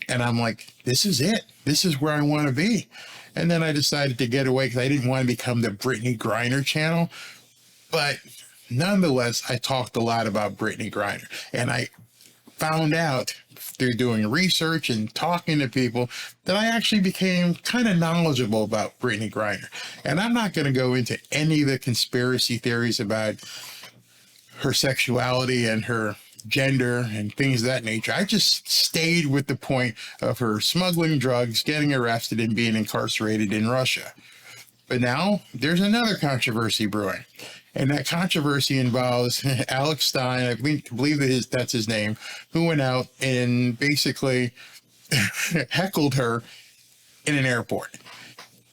And I'm like, this is it. This is where I want to be. And then I decided to get away because I didn't want to become the Brittney Griner channel. But nonetheless, I talked a lot about Brittney Griner, and I found out through doing research and talking to people that I actually became kind of knowledgeable about Brittney Griner. And I'm not going to go into any of the conspiracy theories about her sexuality and her gender and things of that nature. I just stayed with the point of her smuggling drugs, getting arrested, and being incarcerated in Russia. But now there's another controversy brewing. And that controversy involves Alex Stein, I believe that's his name, who went out and basically heckled her in an airport.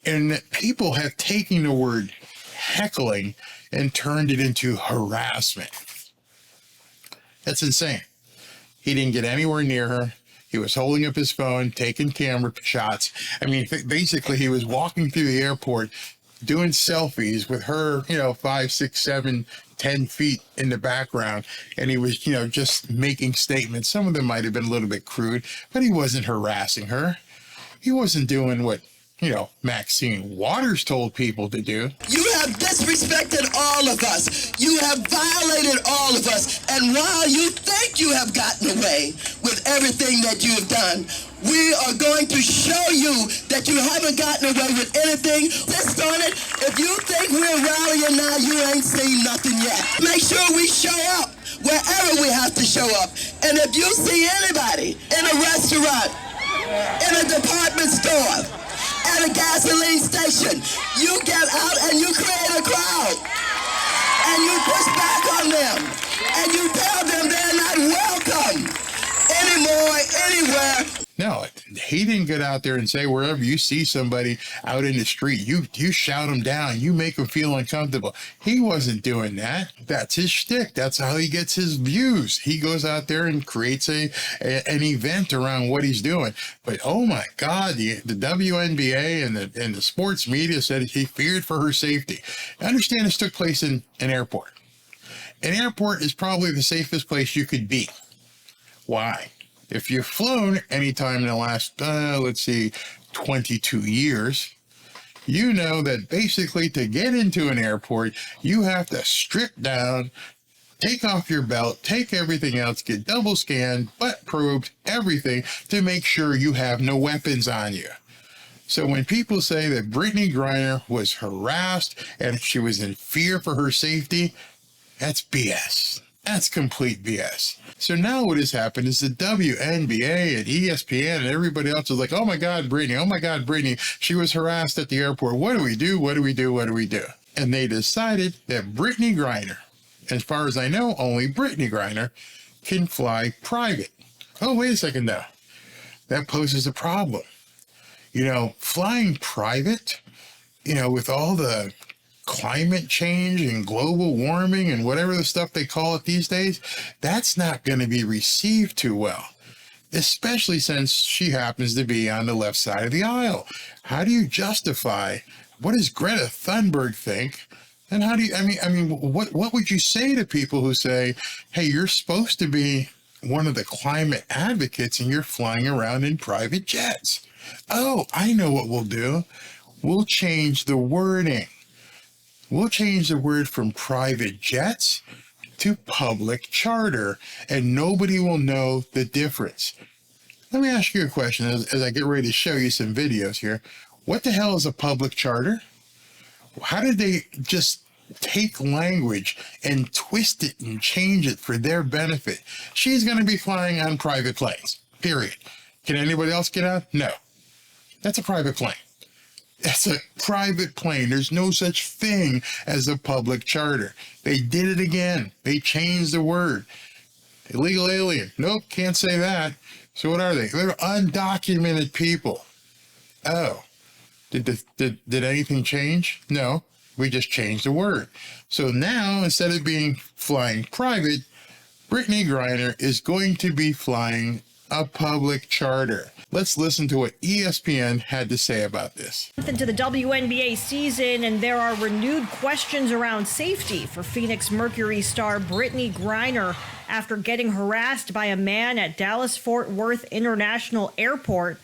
And people have taken the word heckling and turned it into harassment. That's insane. He didn't get anywhere near her. He was holding up his phone, taking camera shots. I mean, basically, he was walking through the airport doing selfies with her, 5, 6, 7, 10 feet in the background. And he was, just making statements. Some of them might have been a little bit crude, but he wasn't harassing her. He wasn't doing what, Maxine Waters told people to do. You have disrespected all of us. You have violated all of us. And while you think you have gotten away with everything that you have done, we are going to show you that you haven't gotten away with anything. List on it. If you think we're rallying now, you ain't seen nothing yet. Make sure we show up wherever we have to show up. And if you see anybody in a restaurant, in a department store, at a gasoline station, you get out and you create a crowd. And you push back on them. And you tell them they're not welcome anymore, anywhere. No, he didn't get out there and say wherever you see somebody out in the street, you shout them down, you make them feel uncomfortable. He wasn't doing that. That's his shtick. That's how he gets his views. He goes out there and creates an event around what he's doing. But oh my God, the WNBA and the sports media said he feared for her safety. I understand this took place in an airport. An airport is probably the safest place you could be. Why? If you've flown anytime in the last, 22 years, you know that basically to get into an airport, you have to strip down, take off your belt, take everything else, get double scanned, butt probed, everything to make sure you have no weapons on you. So when people say that Brittney Griner was harassed and she was in fear for her safety, that's BS. That's complete BS. So now what has happened is the WNBA and ESPN and everybody else is like, oh my God, Brittney, oh my God, Brittney, she was harassed at the airport. What do we do? What do we do? What do we do? And they decided that Brittney Griner, as far as I know, only Brittney Griner can fly private. Oh, wait a second now. That poses a problem. You know, flying private, you know, with all the climate change and global warming and whatever the stuff they call it these days, that's not going to be received too well, especially since she happens to be on the left side of the aisle. How do you justify, what does Greta Thunberg think? And how do you, I mean, what would you say to people who say, hey, you're supposed to be one of the climate advocates and you're flying around in private jets? Oh, I know what we'll do. We'll change the wording. We'll change the word from private jets to public charter, and nobody will know the difference. Let me ask you a question as I get ready to show you some videos here. What the hell is a public charter? How did they just take language and twist it and change it for their benefit? She's going to be flying on private planes, period. Can anybody else get on? No. That's a private plane. That's a private plane. There's no such thing as a public charter. They did it again. They changed the word. Illegal alien. Nope, can't say that. So what are they? They're undocumented people. Oh, did anything change? No, we just changed the word. So now, instead of being flying private, Brittney Griner is going to be flying a public charter. Let's listen to what ESPN had to say about this. Into the WNBA season, and there are renewed questions around safety for Phoenix Mercury star Brittney Griner after getting harassed by a man at Dallas-Fort Worth International Airport.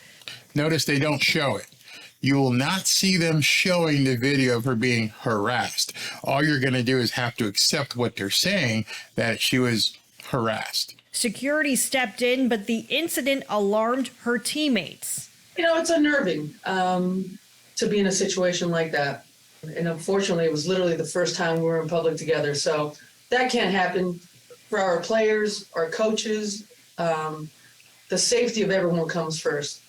Notice they don't show it. You will not see them showing the video of her being harassed. All you're going to do is have to accept what they're saying, that she was harassed. Security stepped in, but the incident alarmed her teammates. You know, it's unnerving to be in a situation like that. And unfortunately, it was literally the first time we were in public together. So that can't happen for our players, our coaches. The safety of everyone comes first.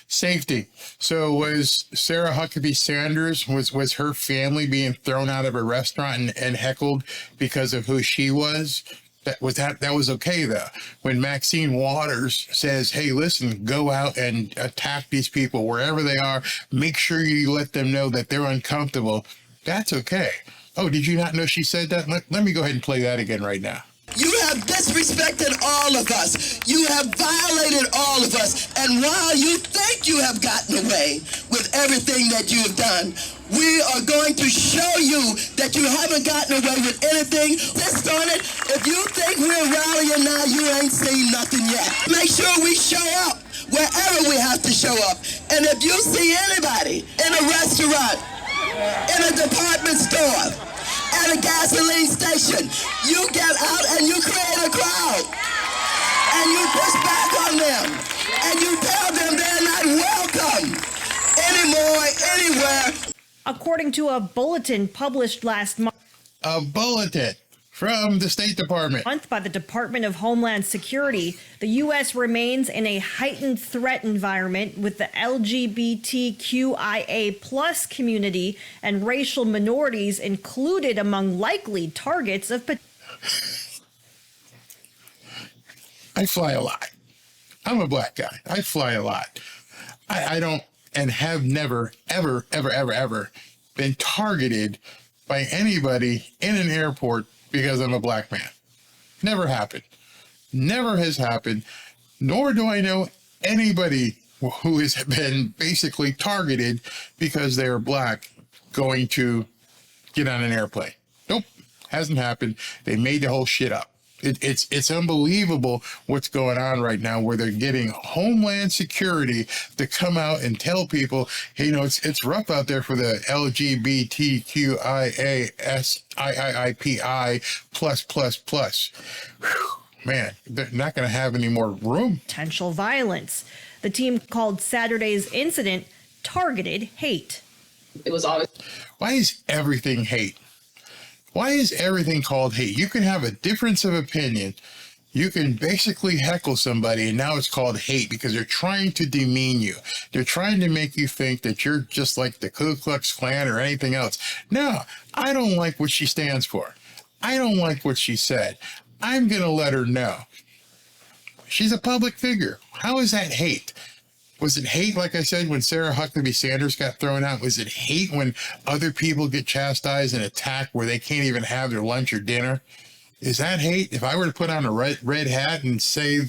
Safety. So was Sarah Huckabee Sanders, was her family being thrown out of a restaurant and heckled because of who she was? That was okay, though. When Maxine Waters says, hey, listen, go out and attack these people wherever they are. Make sure you let them know that they're uncomfortable. That's okay. Oh, did you not know she said that? Let me go ahead and play that again right now. You have disrespected all of us. You have violated all of us. And while you think you have gotten away with everything that you have done, we are going to show you that you haven't gotten away with anything. Just on it. If you think we're rallying now, you ain't seen nothing yet. Make sure we show up wherever we have to show up. And if you see anybody in a restaurant, in a department store, at a gasoline station, you get out and you create a crowd. And you push back on them. And you tell them they're not welcome anymore, anywhere. According to a bulletin published last month. A bulletin from the State Department. By the Department of Homeland Security, the U.S. remains in a heightened threat environment with the LGBTQIA plus community and racial minorities included among likely targets of. I fly a lot. I'm a black guy. I fly a lot. I don't and have never, ever, ever, ever, ever been targeted by anybody in an airport because I'm a black man. Never happened. Never has happened. Nor do I know anybody who has been basically targeted because they are black going to get on an airplane. Nope. Hasn't happened. They made the whole shit up. It's unbelievable what's going on right now, where they're getting Homeland Security to come out and tell people, hey, it's rough out there for the LGBTQIASIIPI plus. Man, they're not going to have any more room. Potential violence. The team called Saturday's incident targeted hate. It was always. Why is everything hate? Why is everything called hate? You can have a difference of opinion. You can basically heckle somebody, and now it's called hate because they're trying to demean you. They're trying to make you think that you're just like the Ku Klux Klan or anything else. No, I don't like what she stands for. I don't like what she said. I'm going to let her know. She's a public figure. How is that hate? Was it hate, like I said, when Sarah Huckabee Sanders got thrown out? Was it hate when other people get chastised and attacked where they can't even have their lunch or dinner? Is that hate? If I were to put on a red hat and say,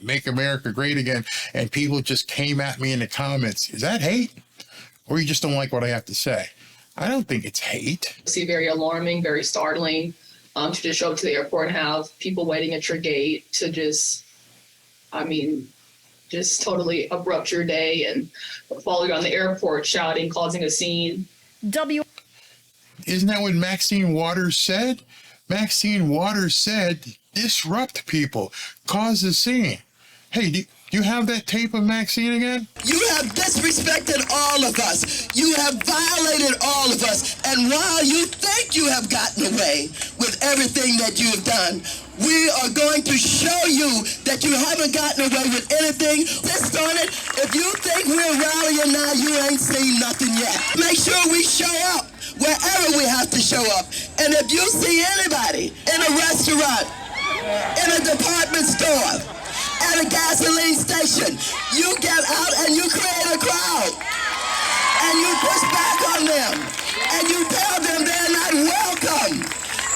make America great again, and people just came at me in the comments, is that hate? Or you just don't like what I have to say? I don't think it's hate. See, very alarming, very startling, to just show up to the airport and have people waiting at your gate to just totally abrupt your day and follow you on the airport, shouting, causing a scene. Isn't that what Maxine Waters said? Maxine Waters said, disrupt people, cause a scene. Hey, do you have that tape of Maxine again? You have disrespected all of us. You have violated all of us. And while you think you have gotten away with everything that you have done, we are going to show you that you haven't gotten away with anything. Insist on it. If you think we're rallying now, you ain't seen nothing yet. Make sure we show up wherever we have to show up. And if you see anybody in a restaurant, in a department store, at a gasoline station, you get out and you create a crowd. And you push back on them. And you tell them they're not welcome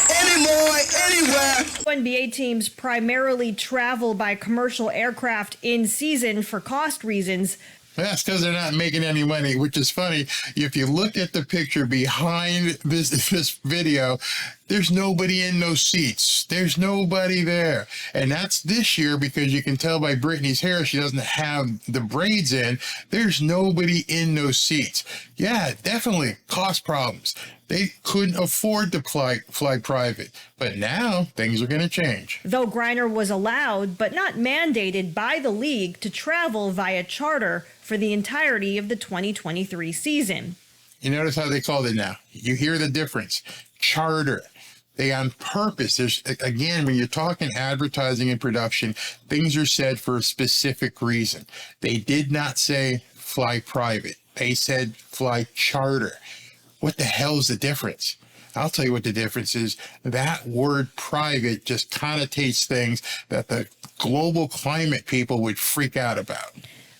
anymore, anywhere. NBA teams primarily travel by commercial aircraft in season for cost reasons. That's because they're not making any money, which is funny. If you look at the picture behind this video, there's nobody in those seats. There's nobody there. And that's this year because you can tell by Brittney's hair, she doesn't have the braids in. There's nobody in those seats. Yeah, definitely cost problems. They couldn't afford to fly private. But now things are going to change. Though Griner was allowed, but not mandated by the league to travel via charter for the entirety of the 2023 season. You notice how they called it now. You hear the difference. Charter. They on purpose. There's, again, when you're talking advertising and production, things are said for a specific reason. They did not say fly private. They said fly charter. What the hell is the difference? I'll tell you what the difference is. That word private just connotates things that the global climate people would freak out about.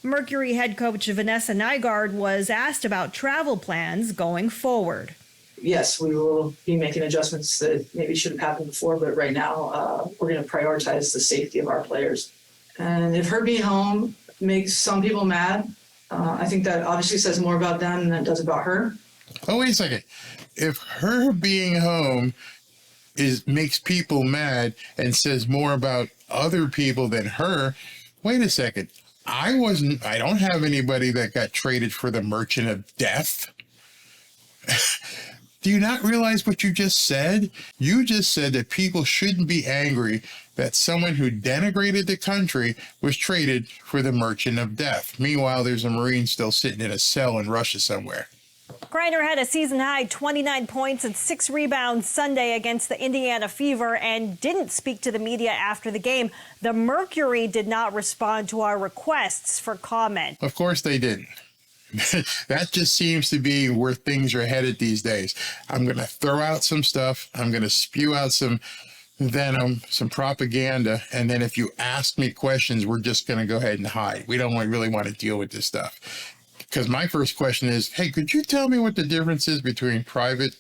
Mercury head coach Vanessa Nygaard was asked about travel plans going forward. Yes, we will be making adjustments that maybe should have happened before, but right now we're going to prioritize the safety of our players. And if her being home makes some people mad, I think that obviously says more about them than it does about her. Oh, wait a second. If her being home makes people mad and says more about other people than her, wait a second. I don't have anybody that got traded for the Merchant of Death. Do you not realize what you just said? You just said that people shouldn't be angry that someone who denigrated the country was traded for the Merchant of Death. Meanwhile, there's a Marine still sitting in a cell in Russia somewhere. Griner had a season-high 29 points and 6 rebounds Sunday against the Indiana Fever and didn't speak to the media after the game. The Mercury did not respond to our requests for comment. Of course they didn't. That just seems to be where things are headed these days. I'm going to throw out some stuff. I'm going to spew out some venom, some propaganda. And then if you ask me questions, we're just going to go ahead and hide. We don't really want to deal with this stuff. Because my first question is, hey, could you tell me what the difference is between private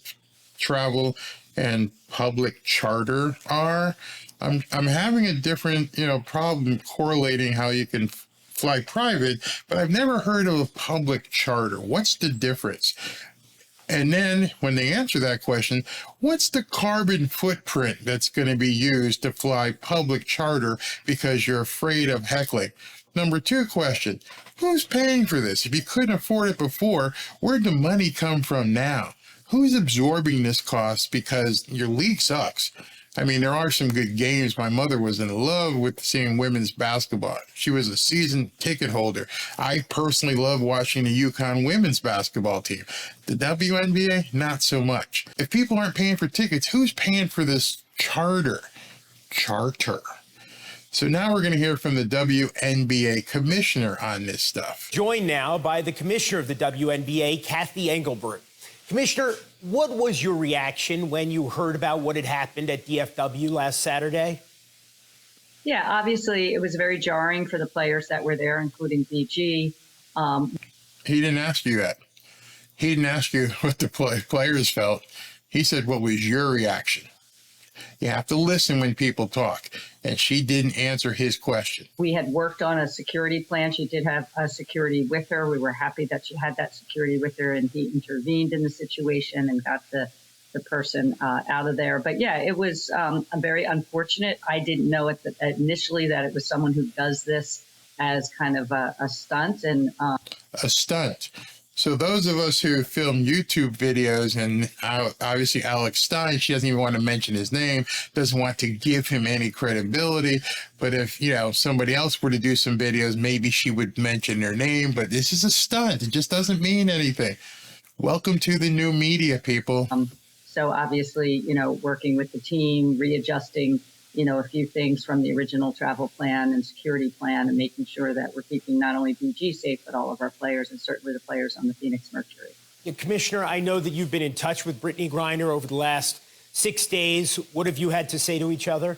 travel and public charter are? I'm having a different, problem correlating how you can fly private, but I've never heard of a public charter. What's the difference? And then when they answer that question, what's the carbon footprint that's going to be used to fly public charter because you're afraid of heckling? Number 2 question, who's paying for this? If you couldn't afford it before, where'd the money come from now? Who's absorbing this cost because your league sucks? I mean, there are some good games. My mother was in love with seeing women's basketball. She was a season ticket holder. I personally love watching the UConn women's basketball team. The WNBA, not so much. If people aren't paying for tickets, who's paying for this charter? So now we're going to hear from the WNBA commissioner on this stuff. Joined now by the commissioner of the WNBA, Kathy Engelbert. Commissioner, what was your reaction when you heard about what had happened at DFW last Saturday? Yeah, obviously it was very jarring for the players that were there, including BG. He didn't ask you that. He didn't ask you what the players felt. He said, what was your reaction? You have to listen when people talk. And she didn't answer his question. We had worked on a security plan. She did have a security with her. We were happy that she had that security with her, and he intervened in the situation and got the person out of there. But yeah, it was very unfortunate. I didn't know initially that it was someone who does this as kind of a stunt. A stunt. So those of us who film YouTube videos, and obviously Alex Stein, she doesn't even want to mention his name, doesn't want to give him any credibility. But if, somebody else were to do some videos, maybe she would mention their name. But this is a stunt. It just doesn't mean anything. Welcome to the new media, people. So obviously, working with the team, readjusting, a few things from the original travel plan and security plan, and making sure that we're keeping not only BG safe, but all of our players, and certainly the players on the Phoenix Mercury. Commissioner, I know that you've been in touch with Brittney Griner over the last 6 days. What have you had to say to each other?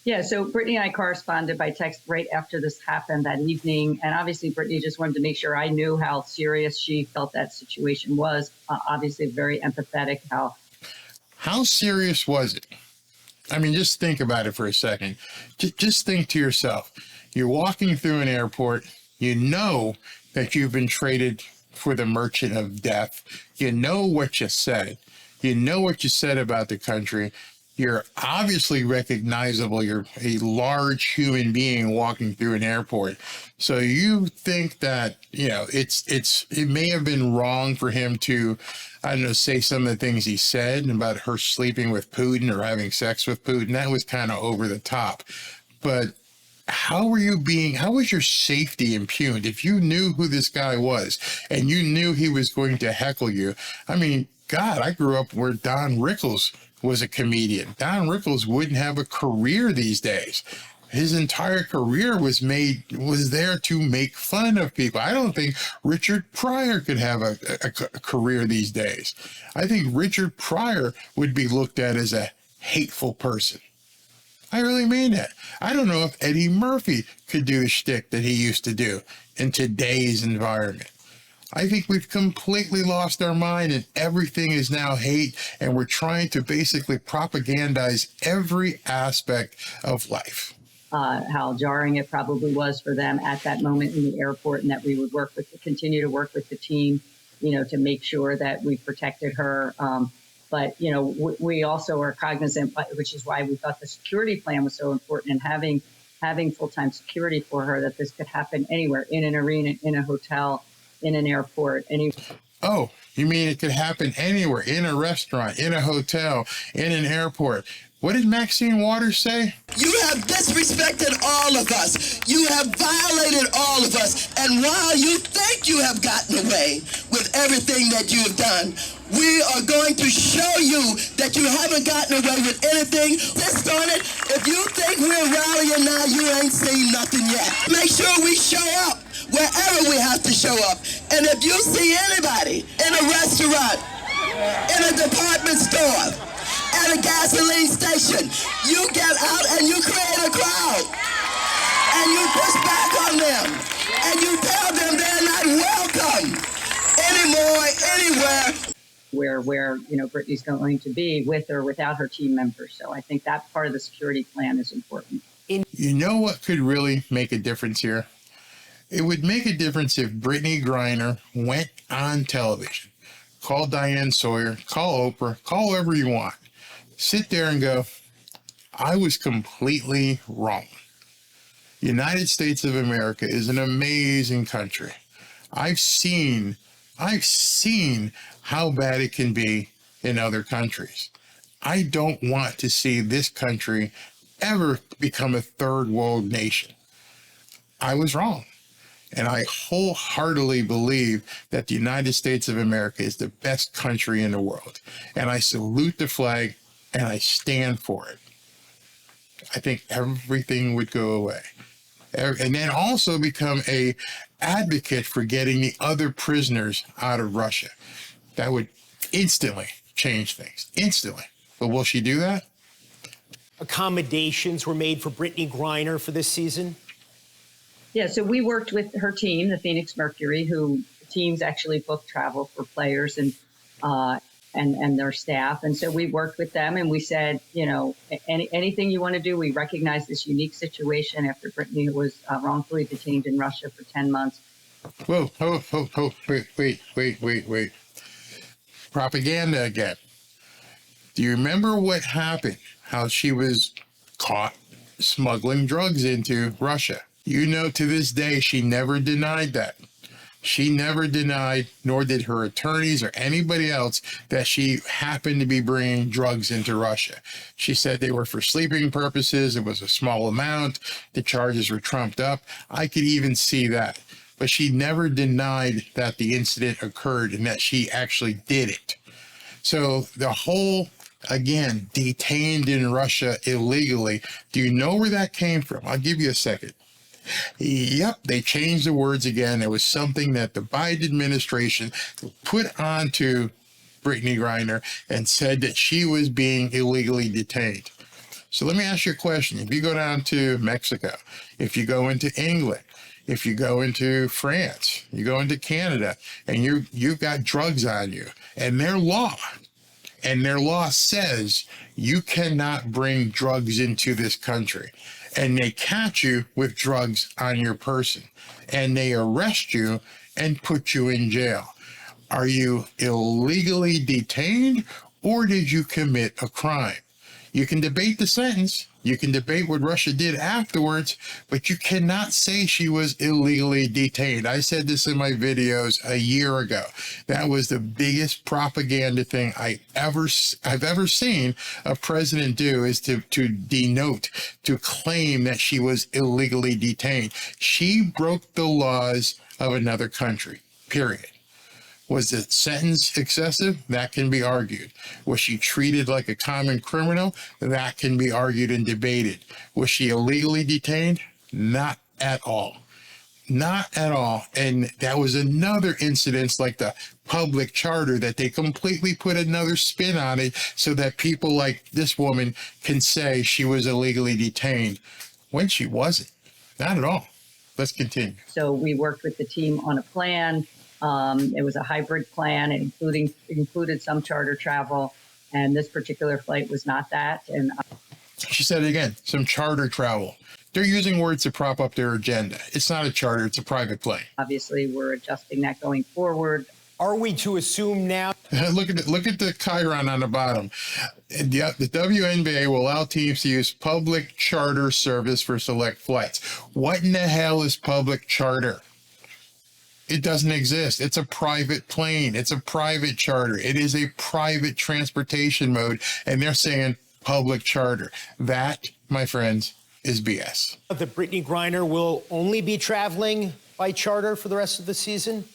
Yeah, so Brittney and I corresponded by text right after this happened that evening. And obviously, Brittney just wanted to make sure I knew how serious she felt that situation was. Obviously, very empathetic. How serious was it? I mean, just think about it for a second. Just think to yourself, you're walking through an airport, you know that you've been traded for the merchant of death. You know what you said. You know what you said about the country. You're obviously recognizable. You're a large human being walking through an airport. So you think that, it may have been wrong for him to, say some of the things he said about her sleeping with Putin or having sex with Putin. That was kind of over the top. But how was your safety impugned? If you knew who this guy was and you knew he was going to heckle you, I mean, God, I grew up where Don Rickles was a comedian. Don Rickles wouldn't have a career these days. His entire career was there to make fun of people. I don't think Richard Pryor could have a career these days. I think Richard Pryor would be looked at as a hateful person. I really mean that. I don't know if Eddie Murphy could do the shtick that he used to do in today's environment. I think we've completely lost our mind and everything is now hate, and we're trying to basically propagandize every aspect of life. How jarring it probably was for them at that moment in the airport, and that we would continue to work with the team, to make sure that we protected her. But, we also are cognizant, which is why we thought the security plan was so important, and having full-time security for her, that this could happen anywhere, in an arena, in a hotel, in an airport. Oh, you mean it could happen anywhere, in a restaurant, in a hotel, in an airport? What did Maxine Waters say? You have disrespected all of us. You have violated all of us. And while you think you have gotten away with everything that you have done, we are going to show you that you haven't gotten away with anything. Just on it. If you think we're rallying now, you ain't seen nothing yet. Make sure we show up wherever we have to show up. And if you see anybody in a restaurant, in a department store, at a gasoline station, you get out and you create a crowd. And you push back on them. And you tell them they're not welcome anymore, anywhere. Where Brittney's going to be with or without her team members. So I think that part of the security plan is important. You know what could really make a difference here? It would make a difference if Brittney Griner went on television, call Diane Sawyer, call Oprah, call whoever you want. Sit there and go, I was completely wrong. United States of America is an amazing country. I've seen how bad it can be in other countries. I don't want to see this country ever become a third world nation. I was wrong. And I wholeheartedly believe that the United States of America is the best country in the world. And I salute the flag and I stand for it. I think everything would go away. And then also become a advocate for getting the other prisoners out of Russia. That would instantly change things. Instantly. But will she do that? Accommodations were made for Brittney Griner for this season? Yeah, so we worked with her team, the Phoenix Mercury, who teams actually book travel for players and their staff. And so we worked with them and we said, you know, anything you want to do, we recognize this unique situation after Brittney was wrongfully detained in Russia for 10 months. Whoa, wait. Propaganda again. Do you remember what happened? How she was caught smuggling drugs into Russia? You know, to this day, she never denied that. She never denied, nor did her attorneys or anybody else, that she happened to be bringing drugs into Russia. She said they were for sleeping purposes. It was a small amount. The charges were trumped up. I could even see that. But she never denied that the incident occurred and that she actually did it. So the whole, again, detained in Russia illegally, do you know where that came from? I'll give you a second. Yep, they changed the words again. It was something that the Biden administration put onto Brittney Griner and said that she was being illegally detained. So let me ask you a question. If you go down to Mexico, if you go into England, if you go into France, you go into Canada, and you've got drugs on you, and their law says you cannot bring drugs into this country. And they catch you with drugs on your person and they arrest you and put you in jail. Are you illegally detained or did you commit a crime? You can debate the sentence. You can debate what Russia did afterwards, but you cannot say she was illegally detained. I said this in my videos a year ago. That was the biggest propaganda thing I've ever seen a president do, is to denote, to claim that she was illegally detained. She broke the laws of another country, period. Was the sentence excessive? That can be argued. Was she treated like a common criminal? That can be argued and debated. Was she illegally detained? Not at all. Not at all. And that was another incident like the public charter that they completely put another spin on it so that people like this woman can say she was illegally detained when she wasn't. Not at all. Let's continue. So we worked with the team on a plan. It was a hybrid plan. It included some charter travel, and this particular flight was not that. And she said it again, some charter travel. They're using words to prop up their agenda. It's not a charter, it's a private plane. Obviously, we're adjusting that going forward. Are we to assume now? Look at the chyron on the bottom. The WNBA will allow teams to use public charter service for select flights. What in the hell is public charter? It doesn't exist. It's a private plane. It's a private charter. It is a private transportation mode. And they're saying public charter. That, my friends, is BS. That Brittney Griner will only be traveling by charter for the rest of the season?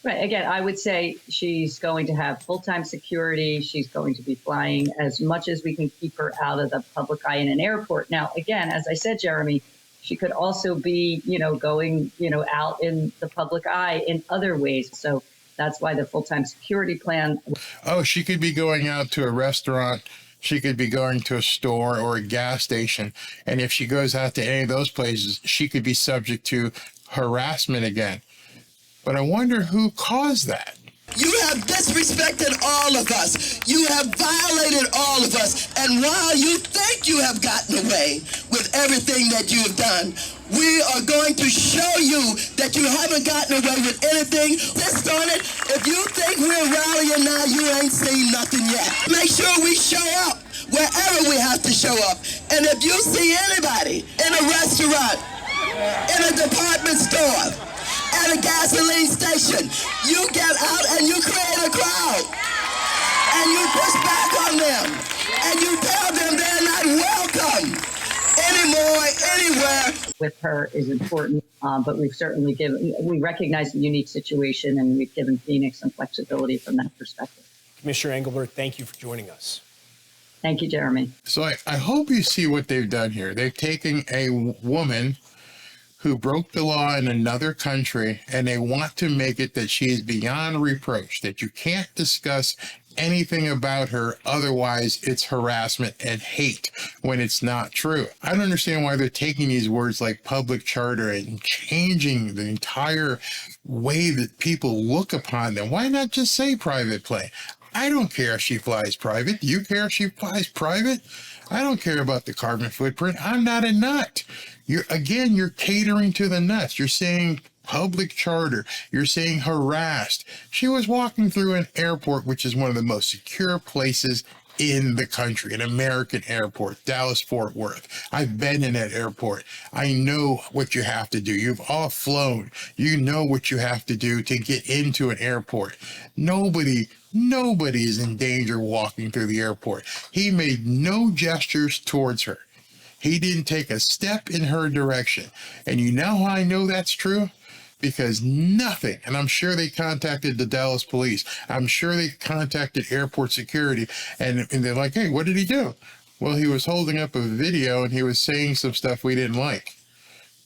Right. Again, I would say she's going to have full-time security. She's going to be flying as much as we can keep her out of the public eye in an airport. Now, again, as I said, Jeremy, she could also be, going, out in the public eye in other ways. So that's why the full-time security plan. Oh, she could be going out to a restaurant. She could be going to a store or a gas station. And if she goes out to any of those places, she could be subject to harassment again. But I wonder who caused that. You have disrespected all of us. You have violated all of us. And while you think you have gotten away with everything that you have done, We are going to show you that you haven't gotten away with anything. Just on it. If you think we're rallying now, you ain't seen nothing yet. Make sure we show up wherever we have to show up. And if you see anybody in a restaurant, in a department store, at a gasoline station, you get out and you create a crowd. And you push back on them. And you tell them they're not welcome anymore, anywhere. With her is important, but we recognize the unique situation, and we've given Phoenix some flexibility from that perspective. Commissioner Engelbert, thank you for joining us. Thank you, Jeremy. So I hope you see what they've done here. They've taken a woman who broke the law in another country, and they want to make it that she is beyond reproach, that you can't discuss anything about her, otherwise it's harassment and hate when it's not true. I don't understand why they're taking these words like public charter and changing the entire way that people look upon them. Why not just say private plane? I don't care if she flies private. Do you care if she flies private? I don't care about the carbon footprint. I'm not a nut. You're catering to the nuts. You're saying public charter. You're saying harassed. She was walking through an airport, which is one of the most secure places in the country, an American airport, Dallas-Fort Worth. I've been in that airport. I know what you have to do. You've all flown. You know what you have to do to get into an airport. Nobody is in danger walking through the airport. He made no gestures towards her. He didn't take a step in her direction. And you know how I know that's true? Because nothing, and I'm sure they contacted the Dallas police. I'm sure they contacted airport security, and they're like, hey, what did he do? Well, he was holding up a video and he was saying some stuff we didn't like.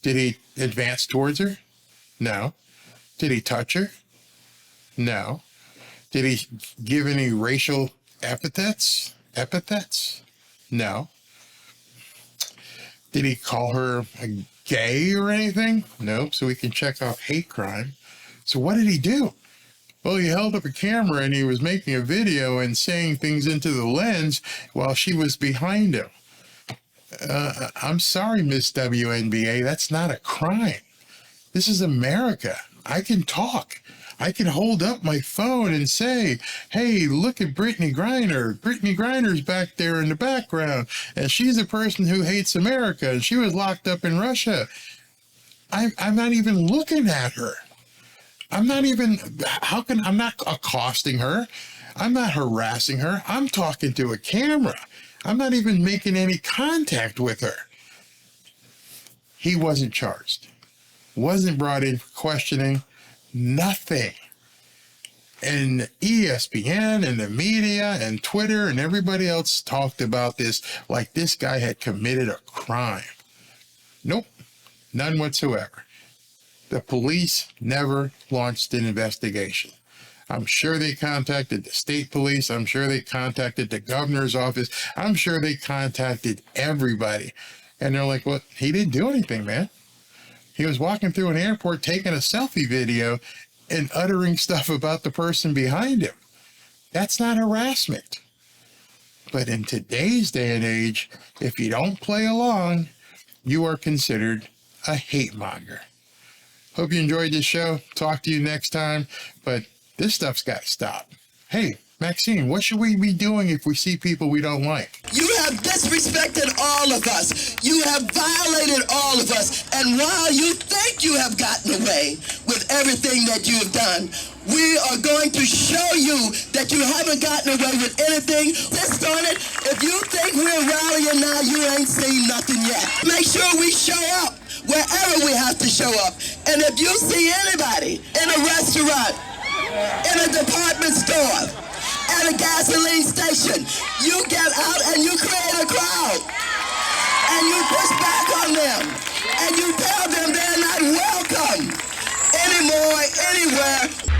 Did he advance towards her? No. Did he touch her? No. Did he give any racial epithets? No. Did he call her a gay or anything? Nope. So we can check off hate crime. So what did he do? Well, he held up a camera and he was making a video and saying things into the lens while she was behind him. I'm sorry, Miss WNBA, that's not a crime. This is America. I can talk. I can hold up my phone and say, hey, look at Brittney Griner. Brittney Griner's back there in the background, and she's a person who hates America, and she was locked up in Russia. I'm not even looking at her. I'm not accosting her. I'm not harassing her. I'm talking to a camera. I'm not even making any contact with her. He wasn't charged. Wasn't brought in for questioning. Nothing. And ESPN and the media and Twitter and everybody else talked about this like this guy had committed a crime. Nope, none whatsoever. The police never launched an investigation. I'm sure they contacted the state police. I'm sure they contacted the governor's office. I'm sure they contacted everybody. And they're like, well, he didn't do anything, man. He was walking through an airport taking a selfie video and uttering stuff about the person behind him. That's not harassment. But in today's day and age, if you don't play along, you are considered a hate monger. Hope you enjoyed this show. Talk to you next time. But this stuff's got to stop. Hey, Maxine, what should we be doing if we see people we don't like? You have disrespected all of us. You have violated all of us. And while you think you have gotten away with everything that you have done, we are going to show you that you haven't gotten away with anything. Just on it. If you think we're rallying now, you ain't seen nothing yet. Make sure we show up wherever we have to show up. And if you see anybody in a restaurant, in a department store, at a gasoline station, you get out and you create a crowd. And you push back on them. And you tell them they're not welcome anymore, anywhere.